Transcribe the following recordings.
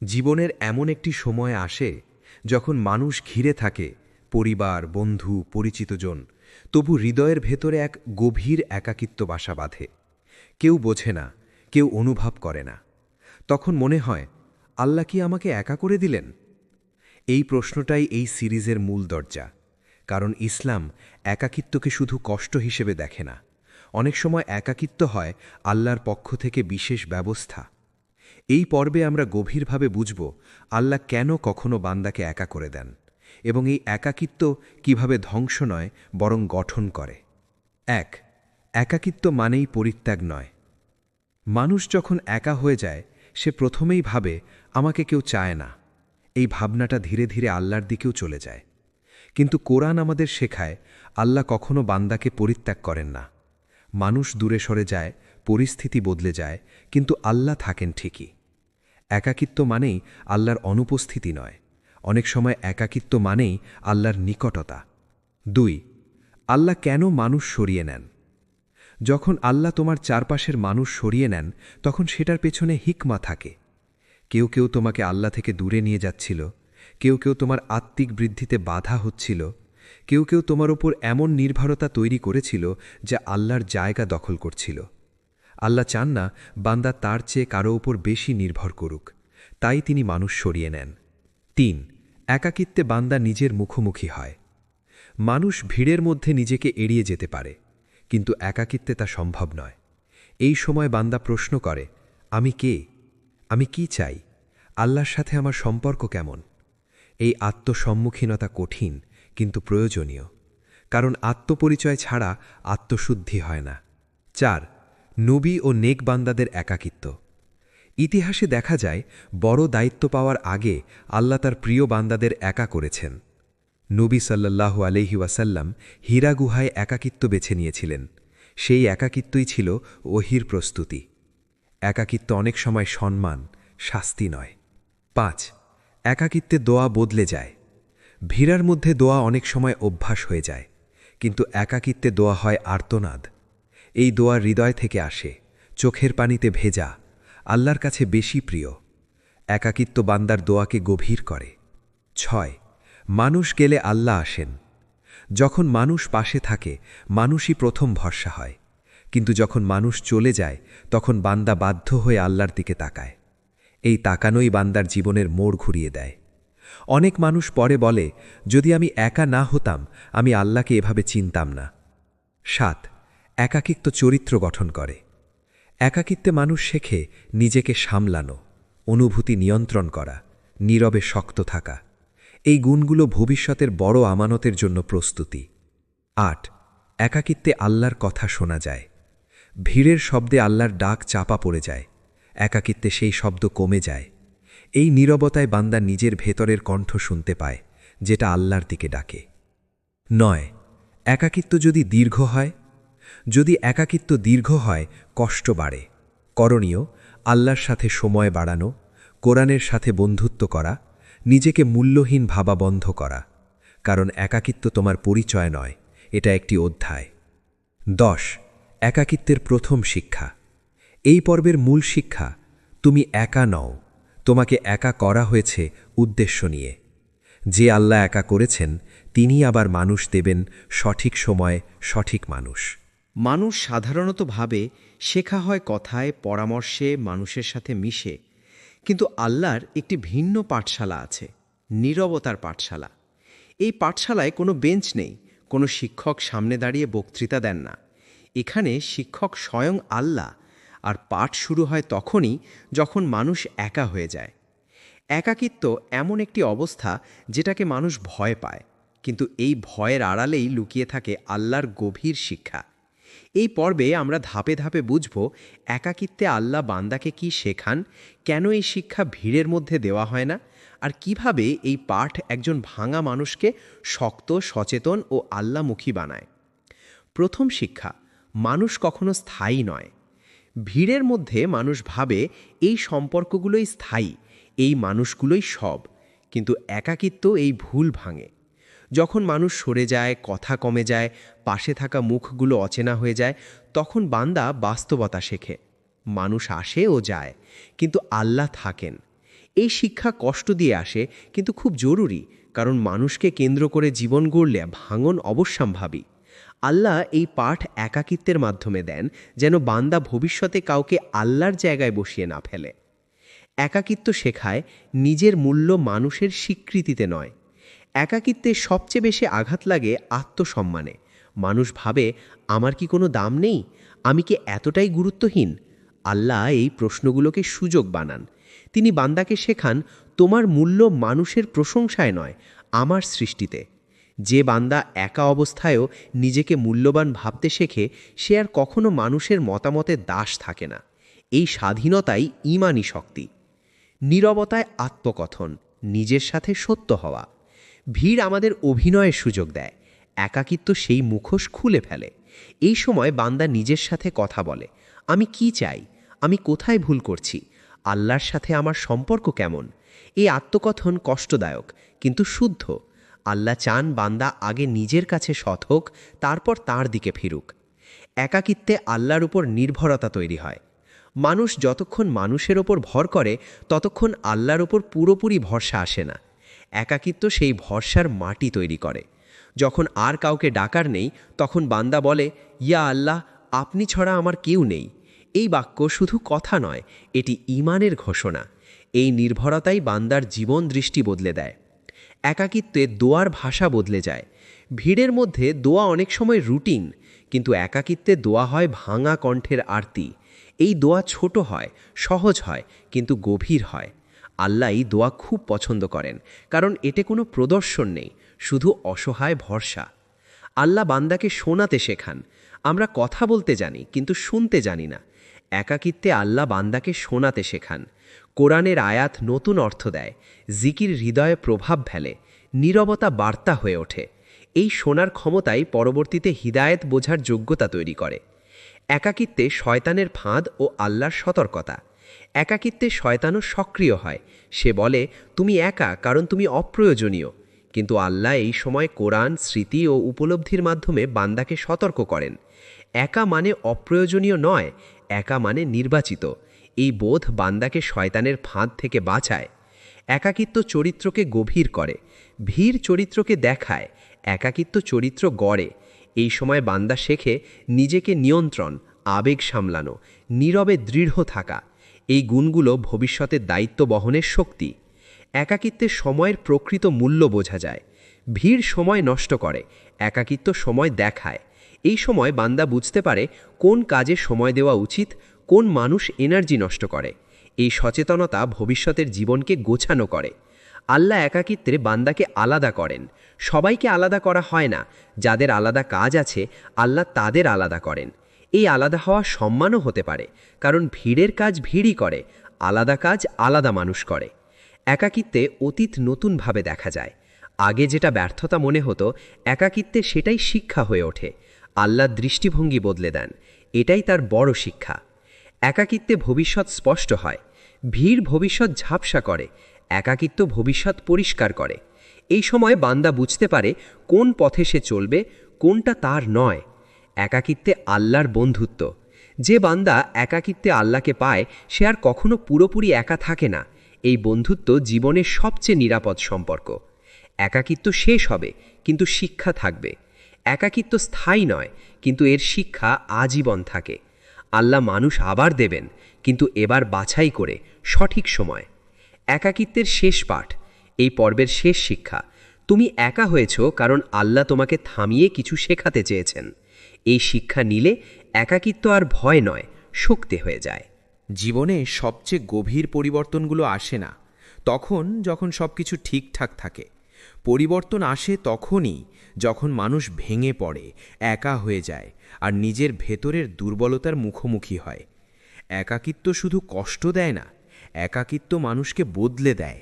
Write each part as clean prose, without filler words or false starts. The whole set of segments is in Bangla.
জীবনের এমন একটি সময় আসে যখন মানুষ ঘিরে থাকে পরিবার, বন্ধু, পরিচিতজন, তবু হৃদয়ের ভেতরে এক গভীর একাকিত্ব বাসা বাঁধে। কেউ বোঝে না, কেউ অনুভব করে না। তখন মনে হয়, আল্লাহ কি আমাকে একা করে দিলেন? এই প্রশ্নটাই এই সিরিজের মূল দরজা। কারণ ইসলাম একাকিত্বকে শুধু কষ্ট হিসেবে দেখে না। অনেক সময় একাকিত্ব হয় আল্লাহর পক্ষ থেকে বিশেষ ব্যবস্থা। এই পর্বে আমরা গভীরভাবে বুঝব আল্লাহ কেন কখনো বান্দাকে একা করে দেন এবং এই একাকিত্ব কিভাবে ধ্বংস নয় বরং গঠন করে। ১. একাকিত্ব মানেই পরিত্যাগ নয়। মানুষ যখন একা হয়ে যায় সে প্রথমেই ভাবে আমাকে কেউ চায় না। এই ভাবনাটা ধীরে ধীরে আল্লাহর দিকেও চলে যায়। কিন্তু কোরআন আমাদের শেখায় আল্লাহ কখনো বান্দাকে পরিত্যাগ করেন না। মানুষ দূরে সরে যায়, পরিস্থিতি বদলে যায়, কিন্তু আল্লাহ থাকেন ঠিকই। একাকিত্ব মানেই আল্লাহর অনুপস্থিতি নয়, অনেক সময় একাকিত্ব মানেই আল্লাহর নিকটতা। ২. আল্লাহ কেন মানুষ সরিয়ে নেন? যখন আল্লাহ তোমার চারপাশের মানুষ সরিয়ে নেন তখন সেটার পেছনে হিকমা থাকে। কেউ কেউ তোমাকে আল্লাহ থেকে দূরে নিয়ে যাচ্ছিল, কেউ কেউ তোমার আত্মিক বৃদ্ধিতে বাধা হচ্ছিল, কেউ কেউ তোমার উপর এমন নির্ভরতা তৈরি করেছিল যা আল্লাহর জায়গা দখল করছিল। আল্লাহ চান না বান্দা তার চেয়ে কারো উপর বেশি নির্ভর করুক, তাই তিনি মানুষ সরিয়ে নেন। ৩. একাকিত্বে বান্দা নিজের মুখোমুখি হয়। মানুষ ভিড়ের মধ্যে নিজেকে এড়িয়ে যেতে পারে, কিন্তু একাকিত্বে তা সম্ভব নয়। এই সময় বান্দা প্রশ্ন করে, আমি কে? আমি কি চাই? আল্লাহর সাথে আমার সম্পর্ক কেমন? এই আত্মসম্মুখীনতা কঠিন কিন্তু প্রয়োজনীয়, কারণ আত্মপরিচয় ছাড়া আত্মশুদ্ধি হয় না। ৪. নবী ও নেক বান্দাদের একাকিত্ব। ইতিহাসে দেখা যায় বড় দায়িত্ব পাওয়ার আগে আল্লাহ তার প্রিয় বান্দাদের একা করেছেন। নবী সাল্লাল্লাহু আলাইহি ওয়াসাল্লাম হীরা গুহায় একাকিত্ব বেছে নিয়েছিলেন। সেই একাকিত্বই ছিল ওহির প্রস্তুতি। একাকিত্ব অনেক সময় সম্মান, শাস্তি নয়। ৫. একাকিত্বে দোয়া বদলে যায়। ভিড়ার মধ্যে দোয়া অনেক সময় অভ্যাস হয়ে যায়, কিন্তু একাকিত্বে দোয়া হয় আর্তনাদ। এই দোয়া হৃদয় থেকে আসে, চোখের পানিতে ভেজা, আল্লাহর কাছে বেশি প্রিয়। একাকিত্ব বান্দার দোয়াকে গভীর করে। ৬. মানুষ গেলে আল্লাহ আসেন। যখন মানুষ পাশে থাকে মানুষই প্রথম ভরসা হয়, কিন্তু যখন মানুষ চলে যায় তখন বান্দা বাধ্য হয়ে আল্লাহর দিকে তাকায়। এই তাকানোই বান্দার জীবনের মোড় ঘুরিয়ে দেয়। অনেক মানুষ পরে বলে, যদি আমি একা না হতাম আমি আল্লাহকে এভাবে চিনতাম না। ৭. একাকিত্ব চরিত্র গঠন করে। একাকিত্বে মানুষ শেখে নিজেকে সামলানো, অনুভূতি নিয়ন্ত্রণ করা, নীরবে শক্ত থাকা। এই গুণগুলো ভবিষ্যতের বড় আমানতের জন্য প্রস্তুতি। ৮. একাকিত্বে আল্লাহর কথা শোনা যায়। ভিড়ের শব্দে আল্লাহর ডাক চাপা পড়ে যায়, একাকিত্বে সেই শব্দ কমে যায়। এই নীরবতায় বান্দা নিজের ভেতরের কণ্ঠ শুনতে পায়, যেটা আল্লাহর দিকে ডাকে। ৯. একাকিত্ব যদি দীর্ঘ হয়। যদি একাকিত্ব দীর্ঘ হয় কষ্ট বাড়ে। করণীয় আল্লাহর সাথে সময় বাড়ানো, কোরআনের সাথে বন্ধুত্ব করা, নিজেকে মূল্যহীন ভাবা বন্ধ করা। কারণ একাকিত্ব তোমার পরিচয় নয়, এটা একটি অধ্যায়। ১০. একাকিত্বের প্রথম শিক্ষা। এই পর্বের মূল শিক্ষা, তুমি একা নও, তোমাকে একা করা হয়েছে উদ্দেশ্য নিয়ে। যে আল্লাহ একা করেছেন তিনি আবার মানুষ দেবেন সঠিক সময়ে সঠিক মানুষ। মানুষ সাধারণত ভাবে শেখা হয় কথায়, পরামর্শে, মানুষের সাথে মিশে। কিন্তু আল্লাহর একটি ভিন্ন পাঠশালা আছে, নীরবতার পাঠশালা। এই পাঠশালায় কোনো বেঞ্চ নেই, কোনো শিক্ষক সামনে দাঁড়িয়ে বক্তৃতা দেন না। এখানে শিক্ষক স্বয়ং আল্লাহ, আর পাঠ শুরু হয় তখনই যখন মানুষ একা হয়ে যায়। একাকিত্ব এমন একটি অবস্থা যেটাকে মানুষ ভয় পায়, কিন্তু এই ভয়ের আড়ালেই লুকিয়ে থাকে আল্লাহর গভীর শিক্ষা। এই পর্বে আমরা ধাপে ধাপে বুঝব একাকিত্বে আল্লাহ বান্দাকে কি শেখান, কেন এই শিক্ষা ভিড়ের মধ্যে দেওয়া হয় না, আর কিভাবে এই পাঠ একজন ভাঙা মানুষকে শক্ত, সচেতন ও আল্লাহমুখী বানায়। প্রথম শিক্ষা, মানুষ কখনো স্থায়ী নয়। ভিড়ের মধ্যে মানুষ ভাবে এই সম্পর্কগুলোই স্থায়ী, এই মানুষগুলোই সব। কিন্তু একাকিত্ব এই ভুল ভাঙে। যখন মানুষ সরে যায়, কথা কমে যায়, পাশে থাকা মুখগুলো অচেনা হয়ে যায়, তখন বান্দা বাস্তবতা শেখে। মানুষ আসে ও যায়, কিন্তু আল্লাহ থাকেন। এই শিক্ষা কষ্ট দিয়ে আসে, কিন্তু খুব জরুরি, কারণ মানুষকে কেন্দ্র করে জীবন গড়লে ভাঙন অবশ্যম্ভাবী। আল্লাহ এই পাঠ একাকিত্বের মাধ্যমে দেন, যেন বান্দা ভবিষ্যতে কাউকে আল্লাহর জায়গায় বসিয়ে না ফেলে। একাকিত্ব শেখায় নিজের মূল্য মানুষের স্বীকৃতিতে নয়। একাকিত্বে সবচেয়ে বেশি আঘাত লাগে আত্মসম্মানে। মানুষ ভাবে, আমার কি কোনো দাম নেই? আমি কি এতটাই গুরুত্বহীন? আল্লাহ এই প্রশ্নগুলোকে সুযোগ বানান। তিনি বান্দাকে শেখান, তোমার মূল্য মানুষের প্রশংসায় নয়, আমার সৃষ্টিতে। যে বান্দা একা অবস্থায়ও নিজেকে মূল্যবান ভাবতে শেখে, সে আর কখনো মানুষের মতামতে দাস থাকে না। এই স্বাধীনতাই ঈমানি শক্তি। নীরবতায় আত্মকথন, নিজের সাথে সত্য হওয়া। ভিড় আমাদের অভিনয়ের সুযোগ দেয়, একাকিত্ব সেই মুখোশ খুলে ফেলে। এই সময় বান্দা নিজের সাথে কথা বলে, আমি কি চাই, আমি কোথায় ভুল করছি, আল্লাহর সাথে আমার সম্পর্ক কেমন। এই আত্মকথন কষ্টদায়ক, কিন্তু শুদ্ধ। আল্লাহ চান বান্দা আগে নিজের কাছে সৎ হোক, তারপর তার দিকে ফিরুক। একাকিত্বে আল্লাহর উপর নির্ভরতা তৈরি হয়। মানুষ যতক্ষণ মানুষের ওপর ভর করে, ততক্ষণ আল্লাহর ওপর পুরোপুরি ভরসা আসে না। একাকিত্ব সেই ভরসার মাটি তৈরি করে। যখন আর কাউকে ডাকার নেই, তখন বান্দা বলে, ইয়া আল্লাহ, আপনি ছাড়া আমার কেউ নেই। এই বাক্য শুধু কথা নয়, এটি ঈমানের ঘোষণা। এই নির্ভরতাই বান্দার জীবন দৃষ্টি বদলে দেয়। একাকিত্বে দোয়ার ভাষা বদলে যায়। ভিড়ের মধ্যে দোয়া অনেক সময় রুটিন, কিন্তু একাকিত্বে দোয়া হয় ভাঙা কণ্ঠের আরতি। এই দোয়া ছোট হয়, সহজ হয়, কিন্তু গভীর হয়। আল্লাহ এই দোয়া খুব পছন্দ করেন, কারণ এতে কোনো প্রদর্শন নেই, শুধু অসহায় ভরসা। আল্লাহ বান্দাকে শোনাতে শেখান। আমরা কথা বলতে জানি, কিন্তু শুনতে জানি না। একাকিত্বে আল্লাহ বান্দাকে শোনাতে শেখান। কোরআনের আয়াত নতুন অর্থ দেয়, জিকির হৃদয়ে প্রভাব ফেলে, নীরবতা বার্তা হয়ে ওঠে। এই শোনার ক্ষমতাই পরবর্তীতে হিদায়েত বোঝার যোগ্যতা তৈরি করে। একাকিত্বে শয়তানের ফাঁদ ও আল্লাহর সতর্কতা। একাকিত্বে শয়তানও সক্রিয় হয়। সে বলে, তুমি একা কারণ তুমি অপ্রয়োজনীয়। কিন্তু আল্লাহ এই সময় কোরআন, স্মৃতি ও উপলব্ধির মাধ্যমে বান্দাকে সতর্ক করেন। একা মানে অপ্রয়োজনীয় নয়, একা মানে নির্বাচিত। এই বোধ বান্দাকে শয়তানের ফাঁদ থেকে বাঁচায়। একাকিত্ব চরিত্রকে গভীর করে, ভিড় চরিত্রকে দেখায়, একাকিত্ব চরিত্র গড়ে। এই সময় বান্দা শেখে নিজেকে নিয়ন্ত্রণ, আবেগ সামলানো, নীরবে দৃঢ় থাকা। এই গুণগুলো ভবিষ্যতের দায়িত্ব বহনের শক্তি। একাকিত্বে সময়ের প্রকৃত মূল্য বোঝা যায়। ভিড় সময় নষ্ট করে, একাকিত্ব সময় দেখায়। এই সময় বান্দা বুঝতে পারে কোন কাজে সময় দেওয়া উচিত, কোন মানুষ এনার্জি নষ্ট করে। এই সচেতনতা ভবিষ্যতের জীবনকে গোছানো করে। আল্লাহ একাকিত্বে বান্দাকে আলাদা করেন। সবাইকে আলাদা করা হয় না, যাদের আলাদা কাজ আছে আল্লাহ তাদের আলাদা করেন। এই আলাদা হওয়া সম্মানও হতে পারে, কারণ ভিড়ের কাজ ভিড়ই করে, আলাদা কাজ আলাদা মানুষ করে। একাকিত্বে অতীত নতুনভাবে দেখা যায়। আগে যেটা ব্যর্থতা মনে হতো, একাকিত্বে সেটাই শিক্ষা হয়ে ওঠে। আল্লাহ দৃষ্টিভঙ্গি বদলে দেন, এটাই তার বড় শিক্ষা। একাকিত্বে ভবিষ্যৎ স্পষ্ট হয়। ভিড় ভবিষ্যৎ ঝাপসা করে, একাকিত্ব ভবিষ্যৎ পরিষ্কার করে। এই সময় বান্দা বুঝতে পারে কোন পথে সে চলবে, কোনটা তার নয়। একাকিত্বে আল্লাহর বন্ধুত্ব। যে বান্দা একাকিত্বে আল্লাহকে পায়, সে আর কখনো পুরোপুরি একা থাকে না। এই বন্ধুত্ব জীবনের সবচেয়ে নিরাপদ সম্পর্ক। একাকিত্ব শেষ হবে, কিন্তু শিক্ষা থাকবে। একাকিত্ব স্থায়ী নয়, কিন্তু এর শিক্ষা আজীবন থাকে। আল্লাহ মানুষ আবার দেবেন, কিন্তু এবার বাছাই করে, সঠিক সময়। একাকিত্বের শেষ পাঠ, এই পর্বের শেষ শিক্ষা। তুমি একা হয়েছ কারণ আল্লাহ তোমাকে থামিয়ে কিছু শেখাতে চেয়েছেন। এই শিক্ষা নিলে একাকিত্ব আর ভয় নয়, শক্তি হয়ে যায়। জীবনে সবচেয়ে গভীর পরিবর্তনগুলো আসে না যখন সব কিছু ঠিকঠাক থাকে। পরিবর্তন আসে তখনই যখন মানুষ ভেঙে পড়ে, একা হয়ে যায় আর নিজের ভেতরের দুর্বলতার মুখোমুখি হয়। একাকিত্ব শুধু কষ্ট দেয় না, একাকিত্ব মানুষকে বদলে দেয়।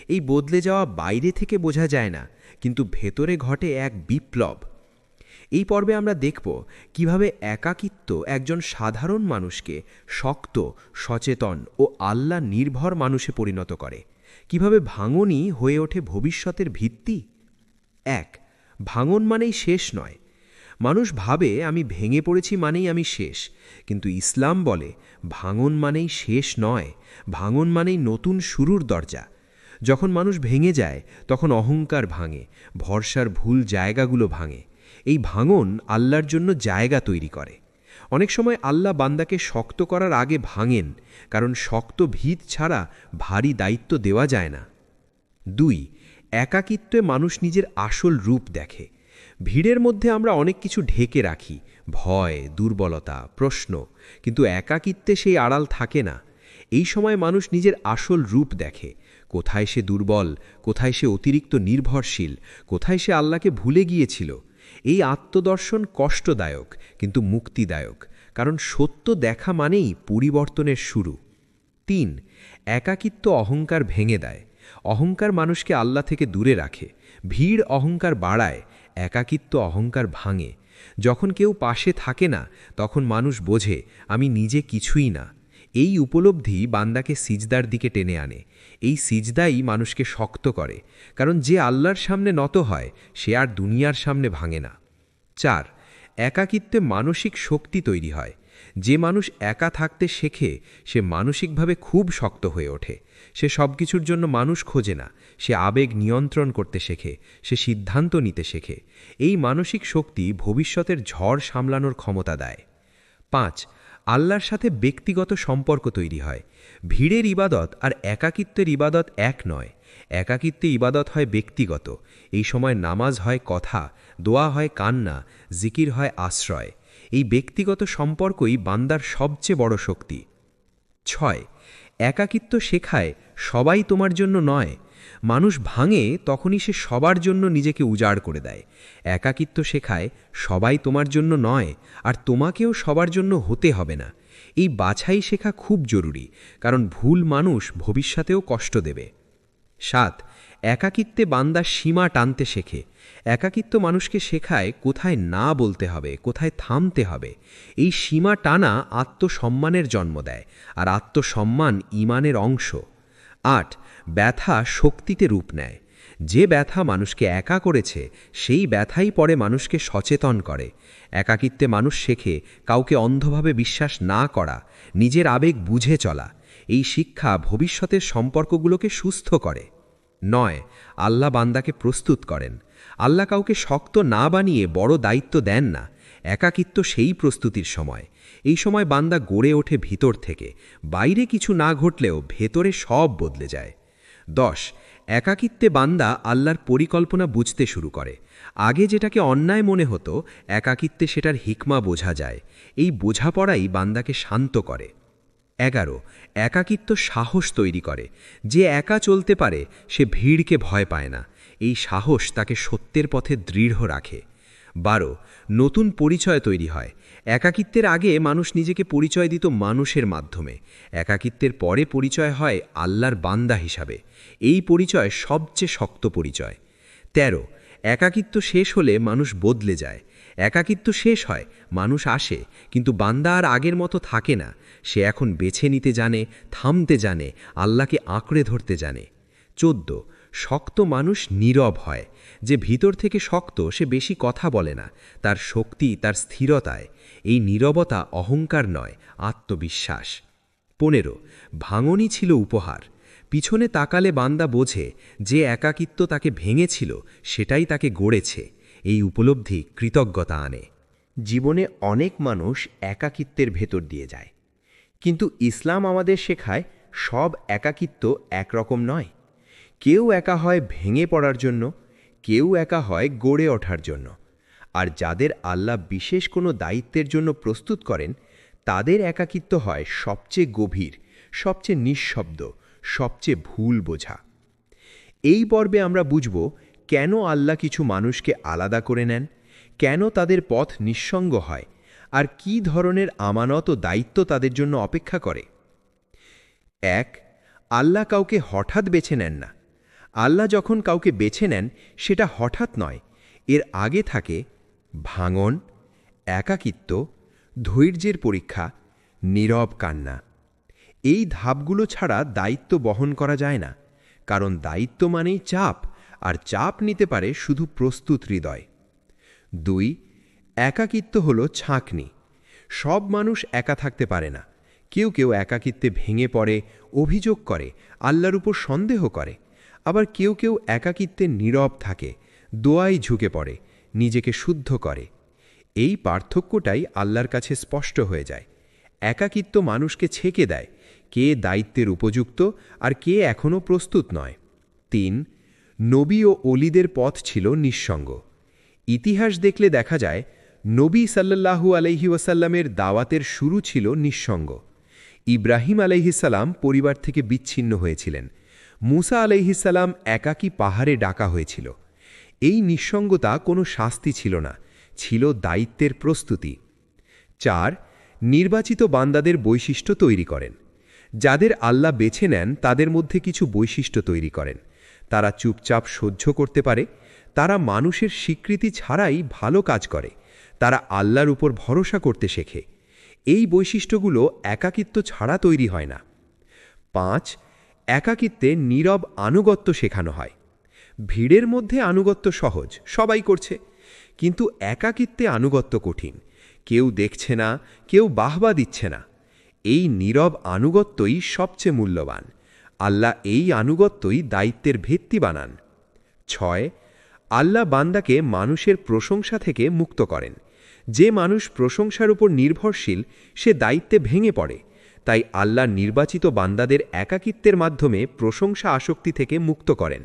এই বদলে যাওয়া বাইরে থেকে বোঝা যায় না, কিন্তু ভেতরে ঘটে এক বিপ্লব। এই পর্বে আমরা দেখব কিভাবে একাকিত্ব একজন সাধারণ মানুষকে শক্ত, সচেতন ও আল্লাহ নির্ভর মানুষে পরিণত করে, কিভাবে ভাঙনই হয়ে ওঠে ভবিষ্যতের ভিত্তি। ১. ভাঙন মানেই শেষ নয়। মানুষ ভাবে আমি ভেঙে পড়েছি মানেই আমি শেষ, কিন্তু ইসলাম বলে ভাঙন মানেই শেষ নয়, ভাঙন মানেই নতুন শুরুর দরজা। যখন মানুষ ভেঙে যায় তখন অহংকার ভাঙে, ভরসার ভুল জায়গাগুলো ভাঙে। এই ভাঙন আল্লাহর জন্য জায়গা তৈরি করে। অনেক সময় আল্লাহ বান্দাকে শক্ত করার আগে ভাঙেন, কারণ শক্ত ভিত ছাড়া ভারী দায়িত্ব দেওয়া যায় না। 2. একাকিত্বে মানুষ নিজের আসল রূপ দেখে। ভিড়ের মধ্যে আমরা অনেক কিছু ঢেকে রাখি, ভয়, দুর্বলতা, প্রশ্ন, কিন্তু একাকিত্বে সেই আড়াল থাকে না। এই সময় মানুষ নিজের আসল রূপ দেখে, কোথায় সে দুর্বল, কোথায় সে অতিরিক্ত নির্ভরশীল, কোথায় সে আল্লাহকে ভুলে গিয়েছিল। এই আত্মদর্শন কষ্টদায়ক কিন্তু মুক্তিদায়ক, কারণ সত্য দেখা মানেই পরিবর্তনের শুরু। 3. একাকিত্ব অহংকার ভেঙে দেয়। অহংকার মানুষকে আল্লাহ থেকে দূরে রাখে, ভিড় অহংকার বাড়ায়, একাকিত্ব অহংকার ভাঙে। যখন কেউ পাশে থাকে না তখন মানুষ বোঝে আমি নিজে কিছুই না। এই উপলব্ধি বান্দাকে সিজদার দিকে টেনে আনে। এই সিজদাই মানুষকে শক্ত করে, কারণ যে আল্লাহর সামনে নত হয় সে আর দুনিয়ার সামনে ভাঙে না। 4. একাকিত্বে মানসিক শক্তি তৈরি হয়। যে মানুষ একা থাকতে শেখে সে মানসিকভাবে খুব শক্ত হয়ে ওঠে। সে সব কিছুর জন্য মানুষ খোঁজে না, সে আবেগ নিয়ন্ত্রণ করতে শেখে, সে সিদ্ধান্ত নিতে শেখে। এই মানসিক শক্তি ভবিষ্যতের ঝড় সামলানোর ক্ষমতা দেয়। 5. আল্লাহর সাথে ব্যক্তিগত সম্পর্ক তৈরি হয়। ভিড়ের ইবাদত আর একাকিত্বের ইবাদত এক নয়। একাকিত্বে ইবাদত হয় ব্যক্তিগত। এই সময় নামাজ হয় কথা, দোয়া হয় কান্না, জিকির হয় আশ্রয়। এই ব্যক্তিগত সম্পর্কই বান্দার সবচেয়ে বড় শক্তি। 6. একাকিত্ব শেখায় সবাই তোমার জন্য নয়। মানুষ ভাঙে তখনই সে সবার জন্য নিজেকে উজাড় করে দেয়। একাকিত্ব শেখায় সবাই তোমার জন্য নয়, আর তোমাকেও সবার জন্য হতে হবে না। এই বাছাই শেখা খুব জরুরি, কারণ ভুল মানুষ ভবিষ্যতেও কষ্ট দেবে। 7. একাকিত্বে বান্দা সীমা টানতে শেখে। একাকিত্ব মানুষকে শেখায় কোথায় না বলতে হবে, কোথায় থামতে হবে। এই সীমা টানা আত্মসম্মানের জন্ম দেয়, আর আত্মসম্মান ঈমানের অংশ। 8. ব্যথা শক্তিতে রূপ নেয়। যে ব্যথা মানুষকে একা করেছে সেই ব্যথাই পরে মানুষকে সচেতন করে। একাকিত্বে মানুষ শেখে কাউকে অন্ধভাবে বিশ্বাস না করা, নিজের আবেগ বুঝে চলা। এই শিক্ষা ভবিষ্যতের সম্পর্কগুলোকে সুস্থ করে। 9. আল্লাহ বান্দাকে প্রস্তুত করেন। আল্লাহ কাউকে শক্ত না বানিয়ে বড় দায়িত্ব দেন না। একাকিত্ব সেই প্রস্তুতির সময়। এই সময় বান্দা গড়ে ওঠে ভিতর থেকে, বাইরে কিছু না ঘটলেও ভেতরে সব বদলে যায়। 10. একাকিত্বে বান্দা আল্লাহর পরিকল্পনা বুঝতে শুরু করে। আগে যেটাকে অন্যায় মনে হতো, একাকিত্বে সেটার হিকমা বোঝা যায়। এই বোঝাপড়াই বান্দাকে শান্ত করে। 11. একাকিত্ব সাহস তৈরি করে। যে একা চলতে পারে সে ভিড়কে ভয় পায় না। এই সাহস তাকে সত্যের পথে দৃঢ় রাখে। 12. নতুন পরিচয় তৈরি হয়। একাকিত্বের আগে মানুষ নিজেকে পরিচয় দিত মানুষের মাধ্যমে। একাকিত্বের পরে পরিচয় হয় আল্লাহর বান্দা হিসাবে। এই পরিচয় সবচেয়ে শক্ত পরিচয়। 13. একাকিত্ব শেষ হলে মানুষ বদলে যায়। একাকিত্ব শেষ হয়, মানুষ আসে, কিন্তু বান্দা আর আগের মতো থাকে না। সে এখন বেছে নিতে জানে, থামতে জানে, আল্লাহকে আঁকড়ে ধরতে জানে। 14. শক্ত মানুষ নীরব হয়। যে ভিতর থেকে শক্ত সে বেশি কথা বলে না, তার শক্তি তার স্থিরতায়। এই নীরবতা অহংকার নয়, আত্মবিশ্বাস। 15. ভাঙনই ছিল উপহার। পিছনে তাকালে বান্দা বোঝে যে একাকিত্ব তাকে ভেঙেছিল সেটাই তাকে গড়েছে। এই উপলব্ধি কৃতজ্ঞতা আনে। জীবনে অনেক মানুষ একাকিত্বের ভেতর দিয়ে যায়, কিন্তু ইসলাম আমাদের শেখায় সব একাকিত্ব একরকম নয়। কেউ একা হয় ভেঙে পড়ার জন্য, কেউ একা হয় গড়ে ওঠার জন্য। আর যাদের আল্লাহ বিশেষ কোনো দায়িত্বের জন্য প্রস্তুত করেন, তাদের একাকিত্ব হয় সবচেয়ে গভীর, সবচেয়ে নিঃশব্দ, সবচেয়ে ভুল বোঝা। এই পর্বে আমরা বুঝব কেন আল্লাহ কিছু মানুষকে আলাদা করে নেন, কেন তাদের পথ নিঃসঙ্গ হয়, আর কী ধরনের আমানত ও দায়িত্ব তাদের জন্য অপেক্ষা করে। 1. আল্লাহ কাউকে হঠাৎ বেছে নেন না। আল্লাহ যখন কাউকে বেছে নেন সেটা হঠাৎ নয়, এর আগে থাকে ভাঙন, একাকিত্ব, ধৈর্যের পরীক্ষা, নীরব কান্না। এই ধাপগুলো ছাড়া দায়িত্ব বহন করা যায় না, কারণ দায়িত্ব মানেই চাপ, আর চাপ নিতে পারে শুধু প্রস্তুত হৃদয়। 2. একাকিত্ব হল ছাঁকনি। সব মানুষ একা থাকতে পারে না। কেউ কেউ একাকিত্বে ভেঙে পড়ে, অভিযোগ করে, আল্লাহর উপর সন্দেহ করে। আবার কেউ কেউ একাকিত্বে নীরব থাকে, দোয়ায় ঝুঁকে পড়ে, নিজেকে শুদ্ধ করে। এই পার্থক্যটাই আল্লাহর কাছে স্পষ্ট হয়ে যায়। একাকিত্ব মানুষকে ছেকে দেয়, কে দায়িত্বের উপযুক্ত আর কে এখনও প্রস্তুত নয়। ৩. নবী ও অলিদের পথ ছিল নিঃসঙ্গ। ইতিহাস দেখলে দেখা যায় নবী সাল্লাল্লাহু আলাইহি ওয়াসাল্লামের দাওয়াতের শুরু ছিল নিঃসঙ্গ। ইব্রাহিম আলাইহিসাল্লাম পরিবার থেকে বিচ্ছিন্ন হয়েছিলেন। মুসা আলাইহিসাল্লাম একাকী পাহাড়ে ডাকা হয়েছিল। এই নিঃসঙ্গতা কোনো শাস্তি ছিল না, ছিল দায়িত্বের প্রস্তুতি। ৪. নির্বাচিত বান্দাদের বৈশিষ্ট্য তৈরি করেন। যাদের আল্লাহ বেছে নেন তাদের মধ্যে কিছু বৈশিষ্ট্য তৈরি করেন। তারা চুপচাপ সহ্য করতে পারে, তারা মানুষের স্বীকৃতি ছাড়াই ভালো কাজ করে, তারা আল্লাহর উপর ভরসা করতে শেখে। এই বৈশিষ্ট্যগুলো একাকিত্ব ছাড়া তৈরি হয় না। ৫. একাকিত্বে নীরব আনুগত্য শেখানো হয়। ভিড়ের মধ্যে আনুগত্য সহজ, সবাই করছে। কিন্তু একাকিত্বে আনুগত্য কঠিন। কেউ দেখছে না, কেউ বাহবা দিচ্ছে না। এই নীরব আনুগত্যই সবচেয়ে মূল্যবান। আল্লাহ এই আনুগত্যই দায়িত্বের ভিত্তি বানান। ৬. আল্লাহ বান্দাকে মানুষের প্রশংসা থেকে মুক্ত করেন। যে মানুষ প্রশংসার উপর নির্ভরশীল সে দায়িত্বে ভেঙে পড়ে। তাই আল্লাহ নির্বাচিত বান্দাদের একাকিত্বের মাধ্যমে প্রশংসা আসক্তি থেকে মুক্ত করেন।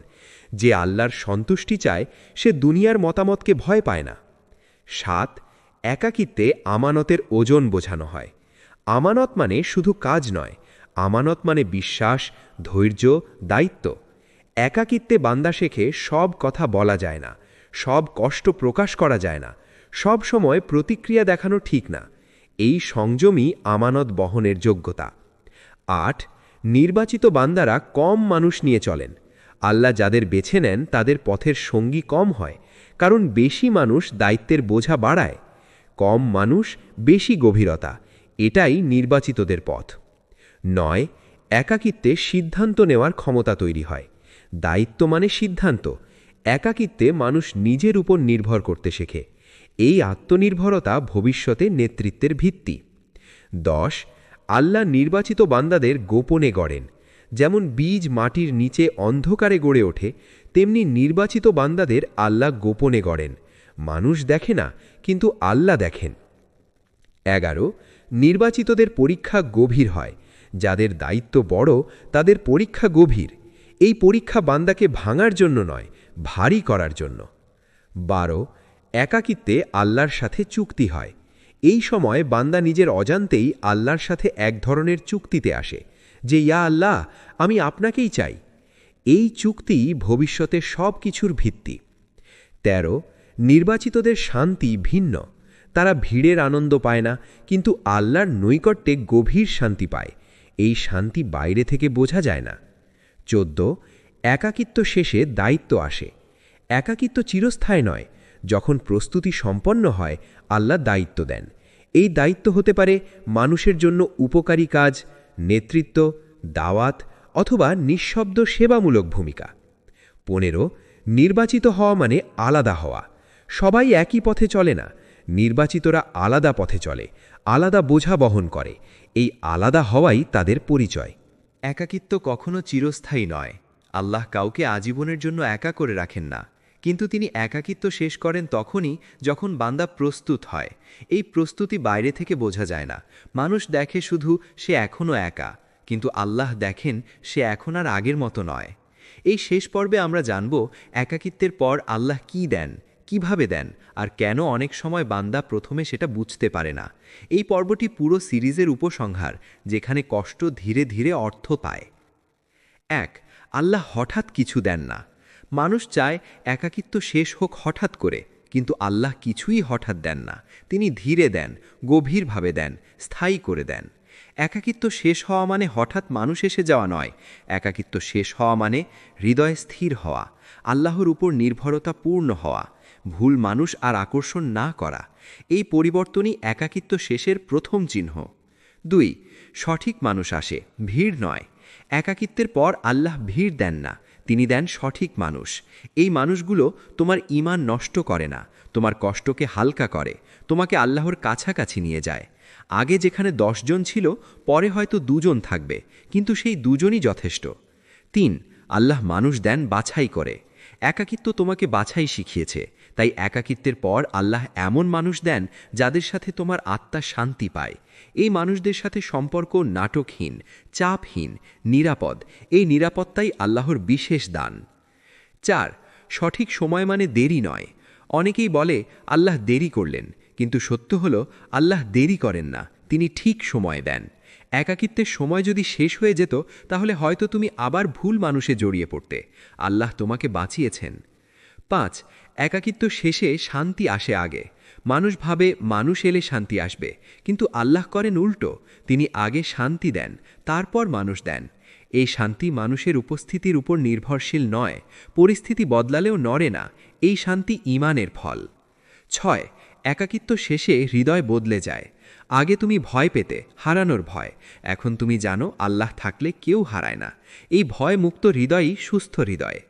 যে আল্লাহর সন্তুষ্টি চায় সে দুনিয়ার মতামতকে ভয় পায় না। ৭. একাকিত্বে আমানতের ওজন বোঝানো হয়। আমানত মানে শুধু কাজ নয়, আমানত মানে বিশ্বাস, ধৈর্য, দায়িত্ব। একাকিত্বে বান্দা শেখে সব কথা বলা যায় না, সব কষ্ট প্রকাশ করা যায় না, সব সময় প্রতিক্রিয়া দেখানো ঠিক না। এই সংযমই আমানত বহনের যোগ্যতা। ৮. নির্বাচিত বান্দারা কম মানুষ নিয়ে চলেন। আল্লাহ যাদের বেছে নেন তাদের পথের সঙ্গী কম হয়, কারণ বেশি মানুষ দায়িত্বের বোঝা বাড়ায়। কম মানুষ, বেশি গভীরতা, এটাই নির্বাচিতদের পথ। ৯. একাকিত্বে সিদ্ধান্ত নেওয়ার ক্ষমতা তৈরি হয়। দায়িত্ব মানে সিদ্ধান্ত। একাকিত্বে মানুষ নিজের উপর নির্ভর করতে শেখে। এই আত্মনির্ভরতা ভবিষ্যতে নেতৃত্বের ভিত্তি। ১০. আল্লাহ নির্বাচিত বান্দাদের গোপনে গড়েন। যেমন বীজ মাটির নিচে অন্ধকারে গড়ে ওঠে, তেমনি নির্বাচিত বান্দাদের আল্লাহ গোপনে গড়েন। মানুষ দেখে না, কিন্তু আল্লাহ দেখেন। ১১. নির্বাচিতদের পরীক্ষা গভীর হয়। যাদের দায়িত্ব বড় তাদের পরীক্ষা গভীর। এই পরীক্ষা বান্দাকে ভাঙার জন্য নয়, ভারী করার জন্য। ১২. একাকিত্বে আল্লাহর সাথে চুক্তি হয়। এই সময় বান্দা নিজের অজান্তেই আল্লাহর সাথে এক ধরনের চুক্তিতে আসে যে ইয়া আল্লাহ, আমি আপনাকেই চাই। এই চুক্তি ভবিষ্যতে সব কিছুর ভিত্তি। ১৩. নির্বাচিতদের শান্তি ভিন্ন। তারা ভিড়ের আনন্দ পায় না, কিন্তু আল্লাহর নৈকট্যে গভীর শান্তি পায়। এই শান্তি বাইরে থেকে বোঝা যায় না। ১৪. একাকিত্ব শেষে দায়িত্ব আসে। একাকিত্ব চিরস্থায়ী নয়। যখন প্রস্তুতি সম্পন্ন হয় আল্লাহ দায়িত্ব দেন। এই দায়িত্ব হতে পারে মানুষের জন্য উপকারী কাজ, নেতৃত্ব, দাওয়াত অথবা নিঃশব্দ সেবামূলক ভূমিকা। ১৫. নির্বাচিত হওয়া মানে আলাদা হওয়া। সবাই একই পথে চলে না, নির্বাচিতরা আলাদা পথে চলে, আলাদা বোঝা বহন করে। এই আলাদা হওয়াই তাদের পরিচয়। একাকিত্ব কখনো চিরস্থায়ী নয়। আল্লাহ কাউকে আজীবনের জন্য একা করে রাখেন না, কিন্তু তিনি একাকিত্ব শেষ করেন তখনই যখন বান্দা প্রস্তুত হয়। এই প্রস্তুতি বাইরে থেকে বোঝা যায় না। মানুষ দেখে শুধু সে এখনও একা, কিন্তু আল্লাহ দেখেন সে এখন আর আগের মতো নয়। এই শেষ পর্বে আমরা জানব একাকিত্বের পর আল্লাহ কি দেন, কিভাবে দেন, আর কেন অনেক সময় বান্দা প্রথমে সেটা বুঝতে পারে না। এই পর্বটি পুরো সিরিজের উপসংহার, যেখানে কষ্ট ধীরে ধীরে অর্থ পায়। ১. আল্লাহ হঠাৎ কিছু দেন না। মানুষ চায় একাকিত্ব শেষ হোক হঠাৎ করে, কিন্তু আল্লাহ কিছুই হঠাৎ দেন না। তিনি ধীরে দেন, গভীরভাবে দেন, স্থায়ী করে দেন। একাকিত্ব শেষ হওয়া মানে হঠাৎ মানুষ এসে যাওয়া নয়। একাকিত্ব শেষ হওয়া মানে হৃদয় স্থির হওয়া, আল্লাহর উপর নির্ভরতা পূর্ণ হওয়া, ভুল মানুষ আর আকর্ষণ না করা। এই পরিবর্তনই একাকিত্ব শেষের প্রথম চিহ্ন। ২. সঠিক মানুষ আসে, ভিড় নয়। একাকিত্বের পর আল্লাহ ভিড় দেন না, তিনি দেন সঠিক মানুষ। এই মানুষগুলো তোমার ঈমান নষ্ট করে না, তোমার কষ্টকে হালকা করে, তোমাকে আল্লাহর কাছাকাছি নিয়ে যায়। আগে যেখানে 10 জন ছিল, পরে হয়তো 2 জন থাকবে, কিন্তু সেই 2 জনই যথেষ্ট। 3. আল্লাহ মানুষ দেন বাছাই করে। একাকিত্ব তোমাকে বাছাই শিখিয়েছে, তাই একাকিত্বের পর আল্লাহ এমন মানুষ দেন যাদের সাথে তোমার আত্মা শান্তি পায়। এই মানুষদের সাথে সম্পর্ক নাটকহীন, চাপহীন, নিরাপদ। এই নিরাপত্তাই আল্লাহর বিশেষ দান। 4. সঠিক সময় মানে দেরি নয়। অনেকেই বলে আল্লাহ দেরি করলেন, কিন্তু সত্য হলো আল্লাহ দেরি করেন না, তিনি ঠিক সময় দেন। একাকিত্বের সময় যদি শেষ হয়ে যেত, তাহলে হয়তো তুমি আবার ভুল মানুষে জড়িয়ে পড়তে। আল্লাহ তোমাকে বাঁচিয়েছেন। 5. একাকিত্ব শেষে শান্তি আসে আগে। মানুষ ভাবে মানুষ এলে শান্তি আসবে, কিন্তু আল্লাহ করেন উল্টো। তিনি আগে শান্তি দেন, তারপর মানুষ দেন। এই শান্তি মানুষের উপস্থিতির উপর নির্ভরশীল নয়, পরিস্থিতি বদলালেও নড়ে না। এই শান্তি ঈমানের ফল। 6. একাকিত্ব শেষে হৃদয় বদলে যায়। আগে তুমি ভয় পেতে, হারানোর ভয়। এখন তুমি জানো আল্লাহ থাকলে কেউ হারায় না। এই ভয় মুক্ত হৃদয়ই সুস্থ হৃদয়।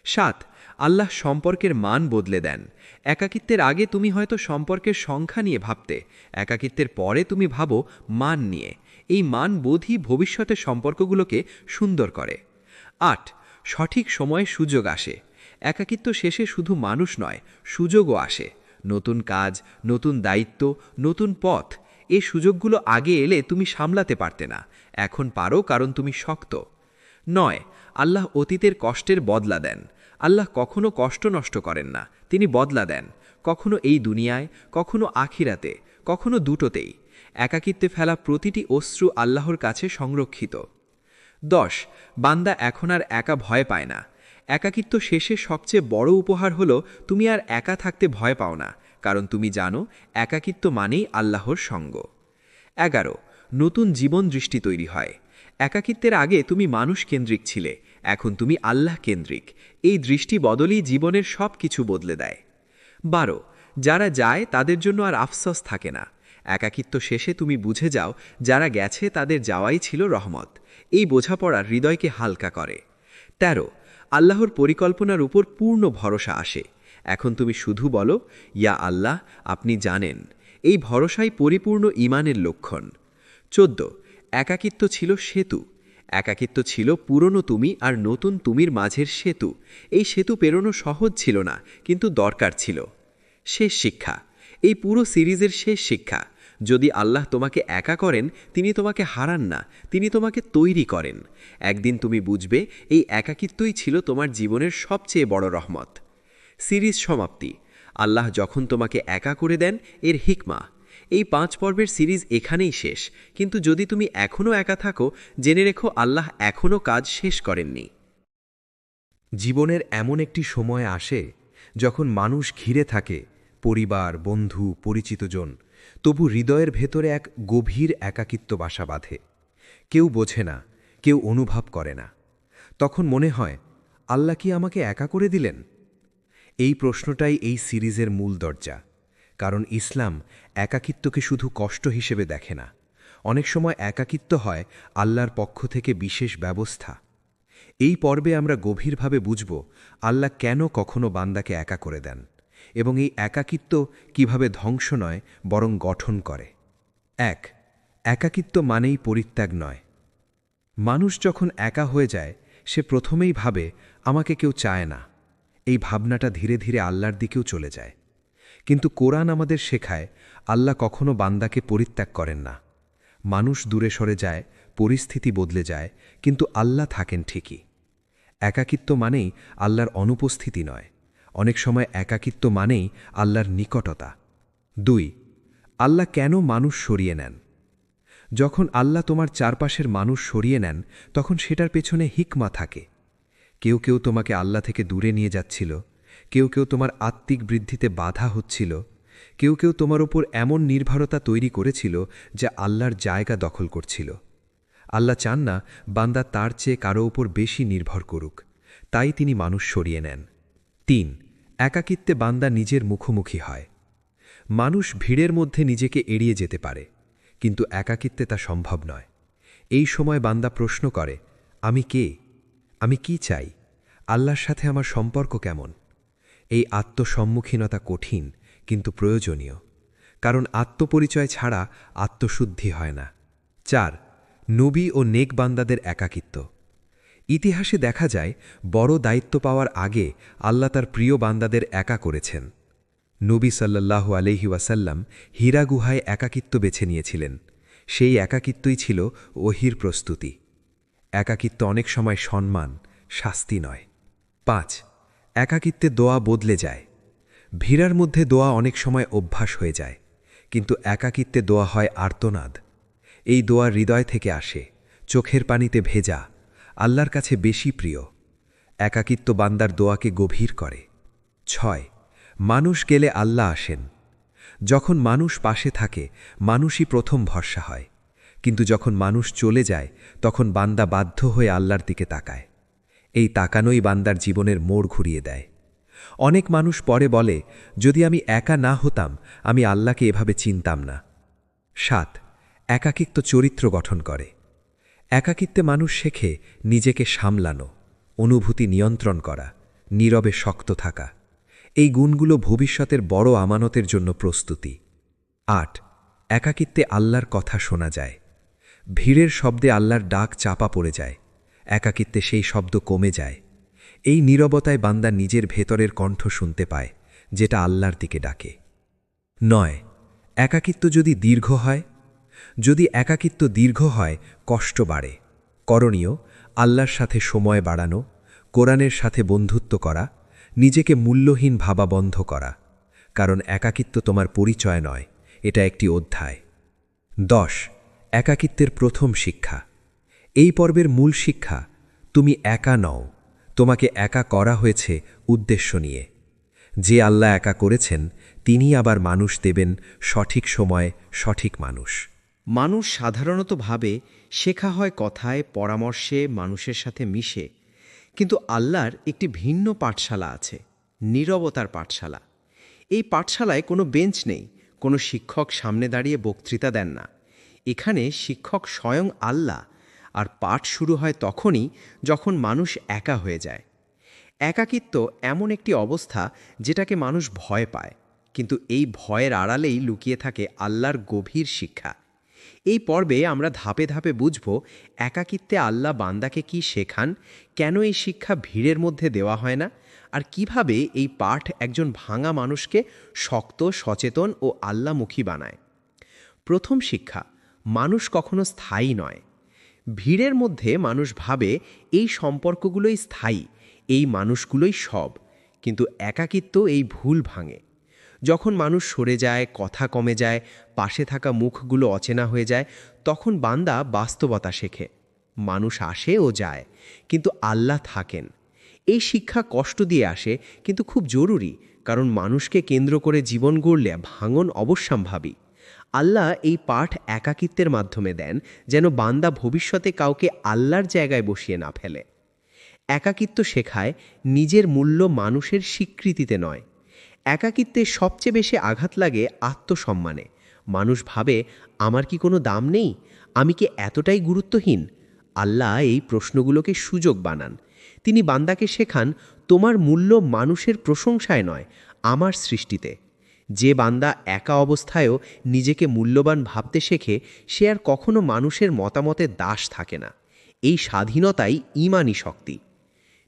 7. আল্লাহ সম্পর্কের মান বদলে দেন। একাকিত্বের আগে তুমি হয়তো সম্পর্কের সংখ্যা নিয়ে ভাবতে, একাকিত্বের পরে তুমি ভাবো মান নিয়ে। এই মান বোধই ভবিষ্যতের সম্পর্কগুলোকে সুন্দর করে। 8. সঠিক সময়ে সুযোগ আসে। একাকিত্ব শেষে শুধু মানুষ নয়, সুযোগও আসে। নতুন কাজ, নতুন দায়িত্ব, নতুন পথ। এই সুযোগগুলো আগে এলে তুমি সামলাতে পারতে না, এখন পারো কারণ তুমি শক্ত। 9. আল্লাহ অতীতের কষ্টের বদলা দেন। আল্লাহ কখনো কষ্ট নষ্ট করেন না, তিনি বদলা দেন। কখনো এই দুনিয়ায়, কখনো আখিরাতে, কখনো দুটোতেই। একাকিত্বে ফেলা প্রতিটি অশ্রু আল্লাহর কাছে সংরক্ষিত। 10. বান্দা এখন আর একা ভয় পায় না। একাকিত্ব শেষে সবচেয়ে বড় উপহার হলো তুমি আর একা থাকতে ভয় পাও না, কারণ তুমি জানো একাকিত্ব মানেই আল্লাহর সঙ্গ। 11. নতুন জীবন দৃষ্টি তৈরি হয়। একাকিত্বের আগে তুমি মানুষ কেন্দ্রিক ছিলে, এখন তুমি আল্লাহ কেন্দ্রিক। এই দৃষ্টি বদলই জীবনের সব কিছু বদলে দেয়। 12. যারা যায় তাদের জন্য আর আফসোস থাকে না। একাকিত্ব শেষে তুমি বুঝে যাও যারা গেছে তাদের যাওয়াই ছিল রহমত। এই বোঝাপড়া হৃদয়কে হালকা করে। 13. আল্লাহর পরিকল্পনার উপর পূর্ণ ভরসা আসে। এখন তুমি শুধু বলো, ইয়া আল্লাহ, আপনি জানেন। এই ভরসাই পরিপূর্ণ ঈমানের লক্ষণ। 14. একাকিত্ব ছিল সেতু। একাকিত্ব ছিল পুরনো তুমি আর নতুন তুমির মাঝের সেতু। এই সেতু পেরোনো সহজ ছিল না, কিন্তু দরকার ছিল। শেষ শিক্ষা। এই পুরো সিরিজের শেষ শিক্ষা, যদি আল্লাহ তোমাকে একা করেন, তিনি তোমাকে হারান না, তিনি তোমাকে তৈরি করেন। একদিন তুমি বুঝবে এই একাকিত্বই ছিল তোমার জীবনের সবচেয়ে বড় রহমত। সিরিজ সমাপ্তি। আল্লাহ যখন তোমাকে একা করে দেন, এর হিকমা। এই 5 পর্বের সিরিজ এখানেই শেষ, কিন্তু যদি তুমি এখনও একা থাকো, জেনে রেখো আল্লাহ এখনও কাজ শেষ করেননি। জীবনের এমন একটি সময় আসে যখন মানুষ ঘিরে থাকে, পরিবার, বন্ধু, পরিচিতজন, তবু হৃদয়ের ভেতরে এক গভীর একাকিত্ব বাসা বাঁধে। কেউ বোঝে না, কেউ অনুভব করে না। তখন মনে হয়, আল্লাহ কি আমাকে একা করে দিলেন? এই প্রশ্নটাই এই সিরিজের মূল দরজা। কারণ ইসলাম একাকিত্বকে শুধু কষ্ট হিসেবে দেখে না। অনেক সময় একাকিত্ব হয় আল্লাহর পক্ষ থেকে বিশেষ ব্যবস্থা। এই পর্বে আমরা গভীরভাবে বুঝব আল্লাহ কেন কখনো বান্দাকে একা করে দেন, এবং এই একাকিত্ব কিভাবে ধ্বংস নয় বরং গঠন করে। 1. একাকিত্ব মানেই পরিত্যাগ নয়। মানুষ যখন একা হয়ে যায়, সে প্রথমেই ভাবে আমাকে কেউ চায় না। এই ভাবনাটা ধীরে ধীরে আল্লাহর দিকেও চলে যায়। কিন্তু কোরআন আমাদের শেখায় আল্লাহ কখনো বান্দাকে পরিত্যাগ করেন না। মানুষ দূরে সরে যায়, পরিস্থিতি বদলে যায়, কিন্তু আল্লাহ থাকেন ঠিকই। একাকিত্ব মানেই আল্লাহর অনুপস্থিতি নয়, অনেক সময় একাকিত্ব মানেই আল্লাহর নিকটতা। 2. আল্লাহ কেন মানুষ সরিয়ে নেন? যখন আল্লাহ তোমার চারপাশের মানুষ সরিয়ে নেন, তখন সেটার পেছনে হিকমা থাকে। কেউ কেউ তোমাকে আল্লাহ থেকে দূরে নিয়ে যাচ্ছিল, কেউ কেউ তোমার আত্মিক বৃদ্ধিতে বাধা হচ্ছিল, কেউ কেউ তোমার উপর এমন নির্ভরতা তৈরি করেছিল যা আল্লাহর জায়গা দখল করছিল। আল্লাহ চান না বান্দা তার চেয়ে কারো উপর বেশি নির্ভর করুক, তাই তিনি মানুষ সরিয়ে নেন। 3. একাকিত্বে বান্দা নিজের মুখোমুখি হয়। মানুষ ভিড়ের মধ্যে নিজেকে এড়িয়ে যেতে পারে, কিন্তু একাকিত্বে তা সম্ভব নয়। এই সময় বান্দা প্রশ্ন করে, আমি কে? আমি কি চাই? আল্লাহর সাথে আমার সম্পর্ক কেমন? এই আত্মসম্মুখীনতা কঠিন কিন্তু প্রয়োজনীয়, কারণ আত্মপরিচয় ছাড়া আত্মশুদ্ধি হয় না। 4. নবী ও নেক বান্দাদের একাকিত্ব। ইতিহাসে দেখা যায় বড় দায়িত্ব পাওয়ার আগে আল্লাহ তার প্রিয় বান্দাদের একা করেছেন। নবী সাল্লাল্লাহু আলাইহি ওয়াসাল্লাম হীরা গুহায় একাকিত্ব বেছে নিয়েছিলেন। সেই একাকিত্বই ছিল ওহির প্রস্তুতি। একাকিত্ব অনেক সময় সম্মান, শাস্তি নয়। 5. একাকিত্বে দোয়া বদলে যায়। ভিড়ার মধ্যে দোয়া অনেক সময় অভ্যাস হয়ে যায়, কিন্তু একাকিত্বে দোয়া হয় আর্তনাদ। এই দোয়া হৃদয় থেকে আসে, চোখের পানিতে ভেজা, আল্লাহর কাছে বেশি প্রিয়। একাকিত্ব বান্দার দোয়াকে গভীর করে। 6. মানুষ গেলে আল্লাহ আসেন। যখন মানুষ পাশে থাকে মানুষই প্রথম ভরসা হয়, কিন্তু যখন মানুষ চলে যায় তখন বান্দা বাধ্য হয়ে আল্লাহর দিকে তাকায়। এই তাকানোই বান্দার জীবনের মোড় ঘুরিয়ে দেয়। অনেক মানুষ পরে বলে, যদি আমি একা না হতাম আমি আল্লাহকে এভাবে চিনতাম না। 7. একাকিত্ব চরিত্র গঠন করে। একাকিত্বে মানুষ শেখে নিজেকে সামলানো, অনুভূতি নিয়ন্ত্রণ করা, নীরবে শক্ত থাকা। এই গুণগুলো ভবিষ্যতের বড় আমানতের জন্য প্রস্তুতি। 8. একাকিত্বে আল্লাহর কথা শোনা যায়। ভিড়ের শব্দে আল্লাহর ডাক চাপা পড়ে যায়, একাকিত্বে সেই শব্দ কমে যায়। এই নীরবতায় বান্দা নিজের ভেতরের কণ্ঠ শুনতে পায়, যেটা আল্লাহর দিকে ডাকে। 9. একাকিত্ব যদি দীর্ঘ হয়। যদি একাকিত্ব দীর্ঘ হয় কষ্ট বাড়ে। করণীয় আল্লাহর সাথে সময় বাড়ানো, কোরআনের সাথে বন্ধুত্ব করা, নিজেকে মূল্যহীন ভাবা বন্ধ করা। কারণ একাকিত্ব তোমার পরিচয় নয়, এটা একটি অধ্যায়। 10. একাকিত্বের প্রথম শিক্ষা। এই পর্বের মূল শিক্ষা, তুমি একা নও, তোমাকে একা করা হয়েছে উদ্দেশ্য নিয়ে। যে আল্লাহ একা করেছেন তিনি আবার মানুষ দেবেন সঠিক সময়ে সঠিক মানুষ। মানুষ সাধারণত ভাবে শেখা হয় কথায়, পরামর্শে, মানুষের সাথে মিশে। কিন্তু আল্লাহর একটি ভিন্ন পাঠশালা আছে, নীরবতার পাঠশালা। এই পাঠশালায় কোনো বেঞ্চ নেই, কোনো শিক্ষক সামনে দাঁড়িয়ে বক্তৃতা দেন না। এখানে শিক্ষক স্বয়ং আল্লাহ, আর পাঠ শুরু হয় তখনই যখন মানুষ একা হয়ে যায়। একাকিত্ব এমন একটি অবস্থা যেটাকে মানুষ ভয় পায়, কিন্তু এই ভয়ের আড়ালেই লুকিয়ে থাকে আল্লাহর গভীর শিক্ষা। এই পর্বে আমরা ধাপে ধাপে বুঝব একাকিত্বে আল্লাহ বান্দাকে কি শেখান, কেন এই শিক্ষা ভিড়ের মধ্যে দেওয়া হয় না, আর কিভাবে এই পাঠ একজন ভাঙা মানুষকে শক্ত, সচেতন ও আল্লাহমুখী বানায়। প্রথম শিক্ষা, মানুষ কখনো স্থায়ী নয়। ভিড়ের মধ্যে মানুষ ভাবে এই সম্পর্কগুলোই স্থায়ী, এই মানুষগুলোই সব। কিন্তু একাকিত্ব এই ভুল ভাঙে। যখন মানুষ সরে যায়, কথা কমে যায়, পাশে থাকা মুখগুলো অচেনা হয়ে যায়, তখন বান্দা বাস্তবতা শেখে। মানুষ আসে ও যায়, কিন্তু আল্লাহ থাকেন। এই শিক্ষা কষ্ট দিয়ে আসে, কিন্তু খুব জরুরি, কারণ মানুষকে কেন্দ্র করে জীবন গড়লে ভাঙন অবশ্যম্ভাবী। আল্লাহ এই পাঠ একাকিত্বের মাধ্যমে দেন, যেন বান্দা ভবিষ্যতে কাউকে আল্লাহর জায়গায় বসিয়ে না ফেলে। একাকিত্ব শেখায় নিজের মূল্য মানুষের স্বীকৃতিতে নয়। একাকিত্বে সবচেয়ে বেশি আঘাত লাগে আত্মসম্মানে। মানুষ ভাবে, আমার কি কোনো দাম নেই? আমি কি এতটাই গুরুত্বহীন? আল্লাহ এই প্রশ্নগুলোকে সুযোগ বানান। তিনি বান্দাকে শেখান, তোমার মূল্য মানুষের প্রশংসায় নয়, আমার সৃষ্টিতে। যে বান্দা একা অবস্থায়ও নিজেকে মূল্যবান ভাবতে শেখে, সে আর কখনো মানুষের মতামতের দাস থাকে না। এই স্বাধীনতাই ঈমানি শক্তি।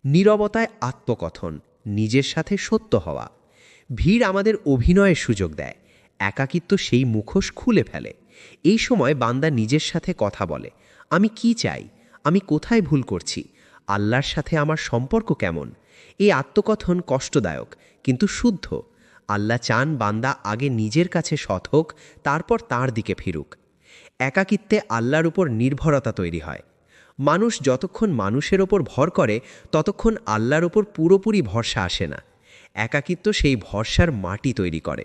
নীরবতায় আত্মকথন, নিজের সাথে সত্য হওয়া। ভিড় আমাদের অভিনয়ের সুযোগ দেয়, একাকিত্ব সেই মুখোশ খুলে ফেলে। এই সময় বান্দা নিজের সাথে কথা বলে, আমি কি চাই, আমি কোথায় ভুল করছি, আল্লাহর সাথে আমার সম্পর্ক কেমন। এই আত্মকথন কষ্টদায়ক কিন্তু শুদ্ধ। আল্লাহ চান বান্দা আগে নিজের কাছে সৎ হোক, তারপর তার দিকে ফিরুক। একাকিত্বে আল্লাহর উপর নির্ভরতা তৈরি হয়। মানুষ যতক্ষণ মানুষের ওপর ভর করে ততক্ষণ আল্লাহর ওপর পুরোপুরি ভরসা আসে না। একাকিত্ব সেই ভরসার মাটি তৈরি করে।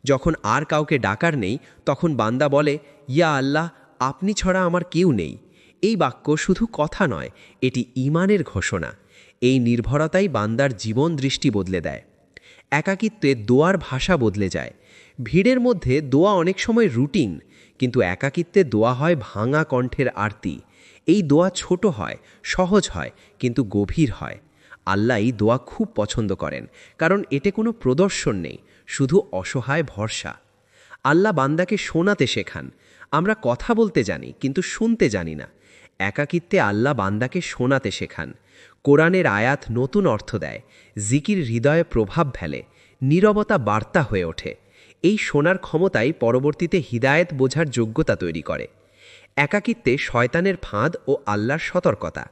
যখন আর কাউকে ডাকার নেই, তখন বান্দা বলে, ইয়া আল্লাহ, আপনি ছাড়া আমার কেউ নেই। এই বাক্য শুধু কথা নয়, এটি ঈমানের ঘোষণা। এই নির্ভরতাই বান্দার জীবন দৃষ্টি বদলে দেয়। একাকিত্বে দোয়ার ভাষা বদলে যায়। ভিড়ের মধ্যে দোয়া অনেক সময় রুটিন, কিন্তু একাকিত্বে দোয়া হয় ভাঙা কণ্ঠের আরতি। এই দোয়া ছোট হয়, সহজ হয়, কিন্তু গভীর হয়। আল্লাহ এই দোয়া খুব পছন্দ করেন, কারণ এতে কোনো প্রদর্শন নেই, শুধু অসহায় ভরসা। আল্লাহ বান্দাকে শোনাতে শেখান। আমরা কথা বলতে জানি কিন্তু শুনতে জানি না। একাকিত্বে আল্লাহ বান্দাকে শোনাতে শেখান। কোরআনের আয়াত নতুন অর্থ দেয়, জিকির হৃদয়ে প্রভাব ফেলে, নীরবতা বার্তা হয়ে ওঠে। এই শোনার ক্ষমতাই পরবর্তীতে হিদায়েত বোঝার যোগ্যতা তৈরি করে। একাকিত্বে শয়তানের ফাঁদ ও আল্লাহর সতর্কতা।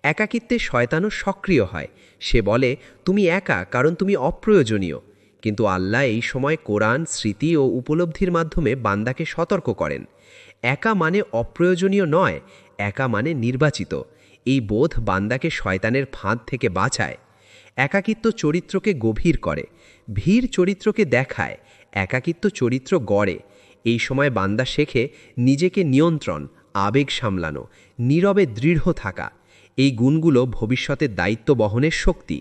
একাকিত্বে শয়তানও সক্রিয় হয়। সে বলে, তুমি একা কারণ তুমি অপ্রয়োজনীয়। কিন্তু আল্লাহ এই সময় কোরআন, স্মৃতি ও উপলব্ধির মাধ্যমে বান্দাকে সতর্ক করেন। একা মানে অপ্রয়োজনীয় নয়, একা মানে নির্বাচিত। এই বোধ বান্দাকে শয়তানের ফাঁদ থেকে বাঁচায়। একাকিত্ব চরিত্রকে গভীর করে, ভিড় চরিত্রকে দেখায়, একাকিত্ব চরিত্র গড়ে। এই সময় বান্দা শেখে নিজেকে নিয়ন্ত্রণ, আবেগ সামলানো, নীরবে দৃঢ় থাকা। এই গুণগুলো ভবিষ্যতের দায়িত্ব বহনের শক্তি।